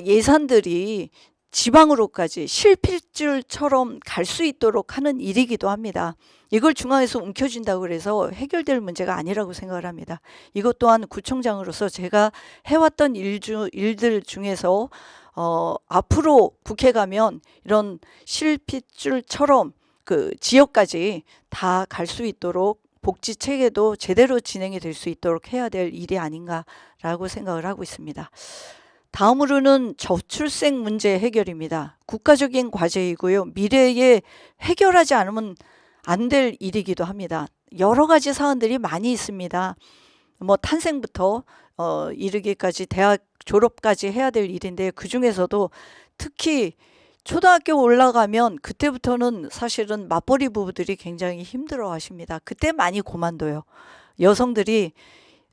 예산들이 지방으로까지 실핏줄처럼 갈 수 있도록 하는 일이기도 합니다. 이걸 중앙에서 움켜쥔다고 그래서 해결될 문제가 아니라고 생각을 합니다. 이것 또한 구청장으로서 제가 해왔던 일들 중에서 앞으로 국회 가면 이런 실핏줄처럼 그 지역까지 다 갈 수 있도록 복지 체계도 제대로 진행이 될 수 있도록 해야 될 일이 아닌가라고 생각을 하고 있습니다. 다음으로는 저출생 문제 해결입니다. 국가적인 과제이고요. 미래에 해결하지 않으면 안 될 일이기도 합니다. 여러 가지 사안들이 많이 있습니다. 뭐 탄생부터 이르기까지 대학 졸업까지 해야 될 일인데 그중에서도 특히 초등학교 올라가면 그때부터는 사실은 맞벌이 부부들이 굉장히 힘들어 하십니다. 그때 많이 그만둬요. 여성들이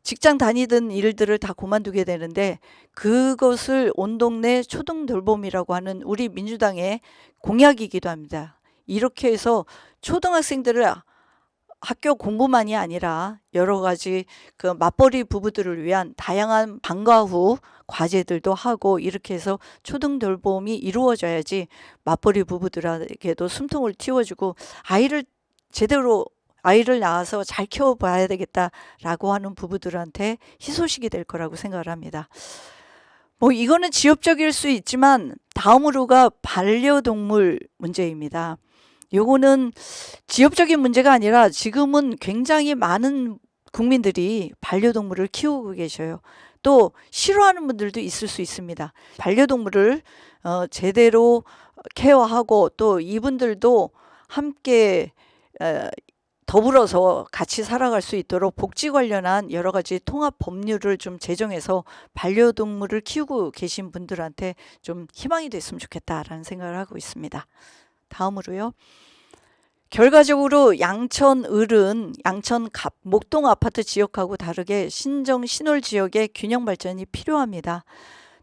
직장 다니던 일들을 다 그만두게 되는데 그것을 온 동네 초등돌봄이라고 하는 우리 민주당의 공약이기도 합니다. 이렇게 해서 초등학생들을 학교 공부만이 아니라 여러 가지 그 맞벌이 부부들을 위한 다양한 방과 후 과제들도 하고 이렇게 해서 초등돌봄이 이루어져야지 맞벌이 부부들에게도 숨통을 틔워주고 아이를 낳아서 잘 키워봐야 되겠다라고 하는 부부들한테 희소식이 될 거라고 생각을 합니다. 뭐 이거는 지역적일 수 있지만 다음으로가 반려동물 문제입니다. 요거는 지역적인 문제가 아니라 지금은 굉장히 많은 국민들이 반려동물을 키우고 계셔요. 또 싫어하는 분들도 있을 수 있습니다. 반려동물을 제대로 케어하고 또 이분들도 함께 더불어서 같이 살아갈 수 있도록 복지 관련한 여러 가지 통합 법률을 좀 제정해서 반려동물을 키우고 계신 분들한테 좀 희망이 됐으면 좋겠다라는 생각을 하고 있습니다. 다음으로요. 결과적으로 양천 목동 아파트 지역하고 다르게 신정 신월 지역의 균형 발전이 필요합니다.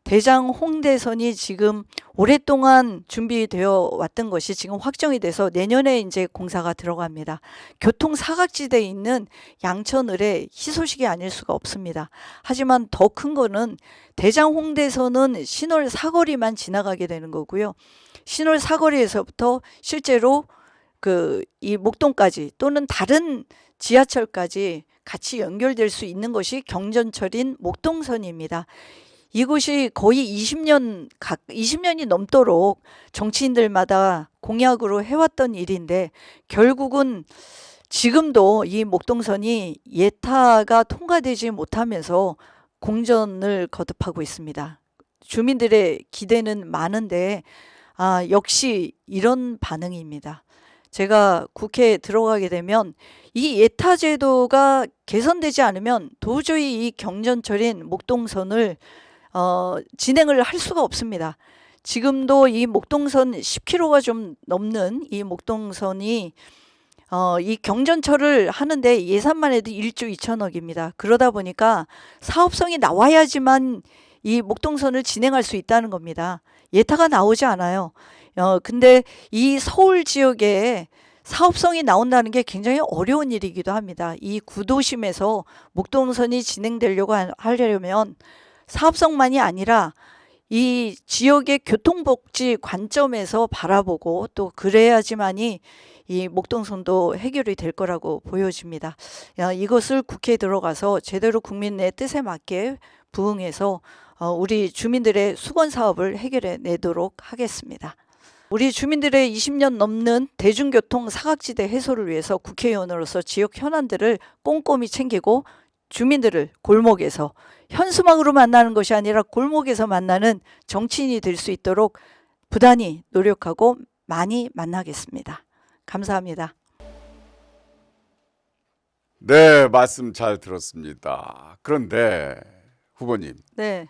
대장 홍대선이 지금 오랫동안 준비되어 왔던 것이 지금 확정이 돼서 내년에 이제 공사가 들어갑니다. 교통 사각지대에 있는 양천을의 희소식이 아닐 수가 없습니다. 하지만 더 큰 거는 대장 홍대선은 신월 사거리만 지나가게 되는 거고요. 신월 사거리에서부터 실제로 이 목동까지 또는 다른 지하철까지 같이 연결될 수 있는 것이 경전철인 목동선입니다. 이곳이 거의 20년이 넘도록 정치인들마다 공약으로 해왔던 일인데 결국은 지금도 이 목동선이 예타가 통과되지 못하면서 공전을 거듭하고 있습니다. 주민들의 기대는 많은데 역시 이런 반응입니다. 제가 국회에 들어가게 되면 이 예타 제도가 개선되지 않으면 도저히 이 경전철인 목동선을 진행을 할 수가 없습니다. 지금도 이 목동선 10km가 좀 넘는 이 목동선이 이 경전철을 하는데 예산만 해도 1조 2천억입니다. 그러다 보니까 사업성이 나와야지만 이 목동선을 진행할 수 있다는 겁니다. 예타가 나오지 않아요. 근데 이 서울 지역에 사업성이 나온다는 게 굉장히 어려운 일이기도 합니다. 이 구도심에서 목동선이 진행되려고 하려면 사업성만이 아니라 이 지역의 교통복지 관점에서 바라보고 또 그래야지만이 이 목동선도 해결이 될 거라고 보여집니다. 이것을 국회에 들어가서 제대로 국민의 뜻에 맞게 부응해서 우리 주민들의 수건 사업을 해결해 내도록 하겠습니다. 우리 주민들의 20년 넘는 대중교통 사각지대 해소를 위해서 국회의원으로서 지역 현안들을 꼼꼼히 챙기고 주민들을 골목에서 현수막으로 만나는 것이 아니라 골목에서 만나는 정치인이 될 수 있도록 부단히 노력하고 많이 만나겠습니다. 감사합니다. 네, 말씀 잘 들었습니다. 그런데 후보님, 네.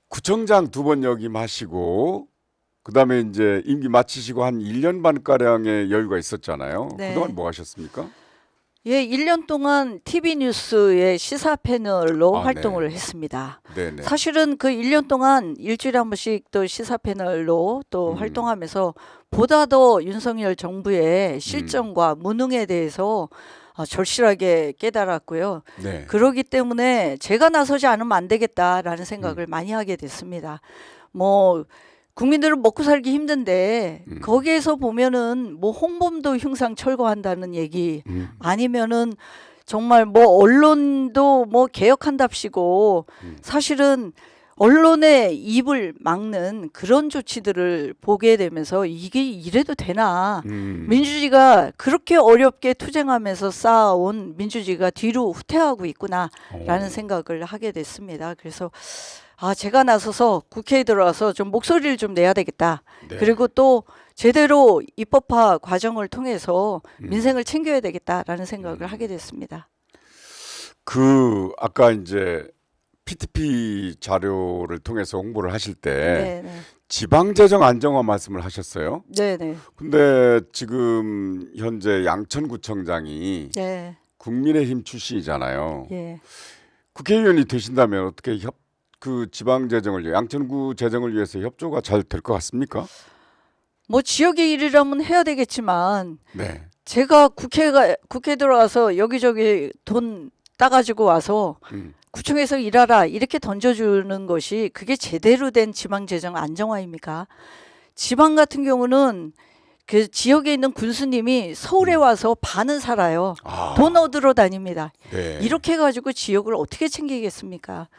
구청장 2번 역임하시고 그다음에 이제 임기 마치시고 한 1년 반 가량의 여유가 있었잖아요. 네. 그동안 뭐 하셨습니까? 예, 1년 동안 TV 뉴스의 시사 패널로 아, 활동을 네. 했습니다. 네네. 사실은 그 1년 동안 일주일에 한 번씩 또 시사 패널로 또 활동하면서 보다 더 윤석열 정부의 실정과 무능에 대해서 절실하게 깨달았고요. 네. 그러기 때문에 제가 나서지 않으면 안 되겠다라는 생각을 많이 하게 됐습니다. 뭐 국민들은 먹고 살기 힘든데 거기에서 보면은 뭐 홍범도 흉상 철거한다는 얘기 아니면은 정말 뭐 언론도 뭐 개혁한답시고 사실은 언론의 입을 막는 그런 조치들을 보게 되면서 이게 이래도 되나 민주주의가 그렇게 어렵게 투쟁하면서 쌓아온 민주주의가 뒤로 후퇴하고 있구나라는 생각을 하게 됐습니다. 그래서 제가 나서서 국회에 들어와서 좀 목소리를 좀 내야 되겠다. 네. 그리고 또 제대로 입법화 과정을 통해서 민생을 챙겨야 되겠다라는 생각을 하게 됐습니다. 그 아까 이제 PTP 자료를 통해서 홍보를 하실 때 네네. 지방재정 안정화 말씀을 하셨어요. 네네. 근데 지금 현재 양천구청장이 네. 국민의힘 출신이잖아요. 예. 국회의원이 되신다면 어떻게 그 지방재정을 양천구 재정을 위해서 협조가 잘 될 것 같습니까? 뭐 지역의 일이라면 해야 되겠지만 네. 제가 국회 들어와서 여기저기 돈 따가지고 와서 구청에서 일하라 이렇게 던져주는 것이 그게 제대로 된 지방재정 안정화입니까? 지방 같은 경우는 그 지역에 있는 군수님이 서울에 와서 반은 살아요. 돈 얻으러 다닙니다. 네. 이렇게 해가지고 지역을 어떻게 챙기겠습니까?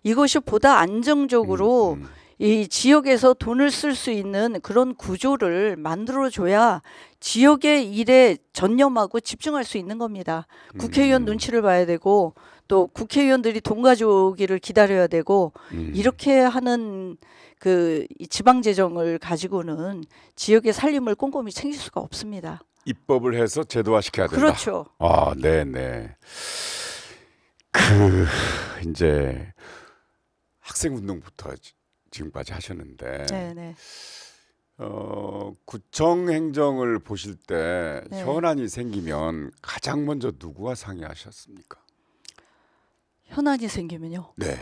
이것이 보다 안정적으로 이 지역에서 돈을 쓸 수 있는 그런 구조를 만들어줘야 지역의 일에 전념하고 집중할 수 있는 겁니다. 국회의원 눈치를 봐야 되고 또 국회의원들이 돈 가져오기를 기다려야 되고 이렇게 하는 그 지방재정을 가지고는 지역의 살림을 꼼꼼히 챙길 수가 없습니다. 입법을 해서 제도화시켜야 된다. 그렇죠. 아, 네네. 그 이제 학생운동부터 지금까지 하셨는데 네네. 구청 행정을 보실 때 네. 현안이 생기면 가장 먼저 누구와 상의하셨습니까? 현안이 생기면요. 네.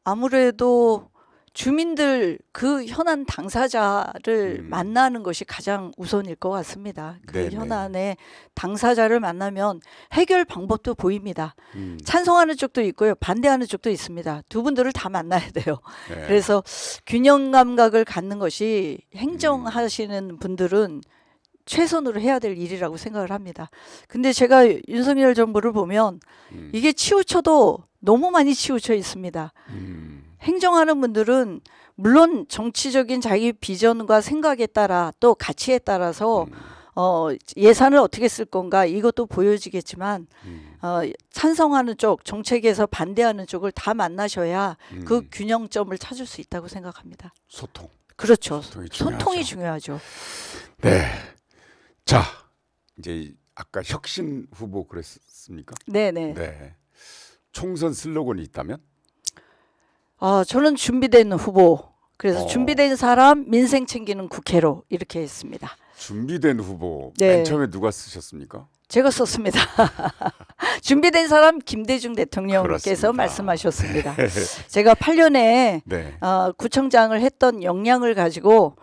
아무래도 주민들 그 현안 당사자를 만나는 것이 가장 우선일 것 같습니다. 그 네네. 현안의 당사자를 만나면 해결 방법도 보입니다. 찬성하는 쪽도 있고요. 반대하는 쪽도 있습니다. 두 분들을 다 만나야 돼요. 네. 그래서 균형 감각을 갖는 것이 행정하시는 분들은 최선으로 해야 될 일이라고 생각을 합니다. 근데 제가 윤석열 정부를 보면 이게 치우쳐도 너무 많이 치우쳐 있습니다. 행정하는 분들은 물론 정치적인 자기 비전과 생각에 따라 또 가치에 따라서 예산을 어떻게 쓸 건가 이것도 보여지겠지만 찬성하는 쪽, 정책에서 반대하는 쪽을 다 만나셔야 그 균형점을 찾을 수 있다고 생각합니다. 소통. 그렇죠. 소통이 중요하죠. 소통이 중요하죠. 네. 자, 이제 아까 혁신 후보 그랬습니까? 네네. 네. 총선 슬로건이 있다면? 저는 준비된 후보. 그래서 준비된 사람 민생 챙기는 국회로 이렇게 했습니다. 준비된 후보. 네. 맨 처음에 누가 쓰셨습니까? 제가 썼습니다. 준비된 사람 김대중 대통령께서 그렇습니다. 말씀하셨습니다. 제가 8년에 네. 구청장을 했던 역량을 가지고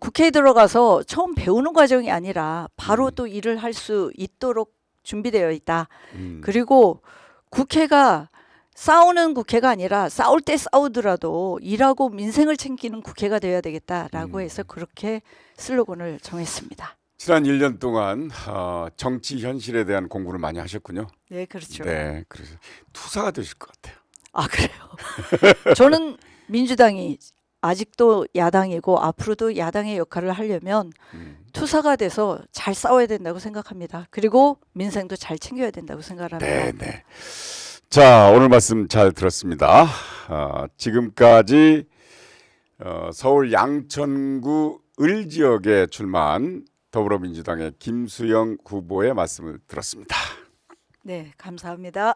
국회에 들어가서 처음 배우는 과정이 아니라 바로 또 일을 할 수 있도록 준비되어 있다. 그리고 국회가 싸우는 국회가 아니라 싸울 때 싸우더라도 일하고 민생을 챙기는 국회가 되어야 되겠다라고 해서 그렇게 슬로건을 정했습니다. 지난 1년 동안 정치 현실에 대한 공부를 많이 하셨군요. 네, 그렇죠. 네, 그래서 투사가 되실 것 같아요. 그래요. 저는 민주당이 아직도 야당이고 앞으로도 야당의 역할을 하려면 투사가 돼서 잘 싸워야 된다고 생각합니다. 그리고 민생도 잘 챙겨야 된다고 생각합니다. 네, 네. 자, 오늘 말씀 잘 들었습니다. 지금까지 서울 양천구 을 지역에 출마한 더불어민주당의 김수영 후보의 말씀을 들었습니다. 네, 감사합니다.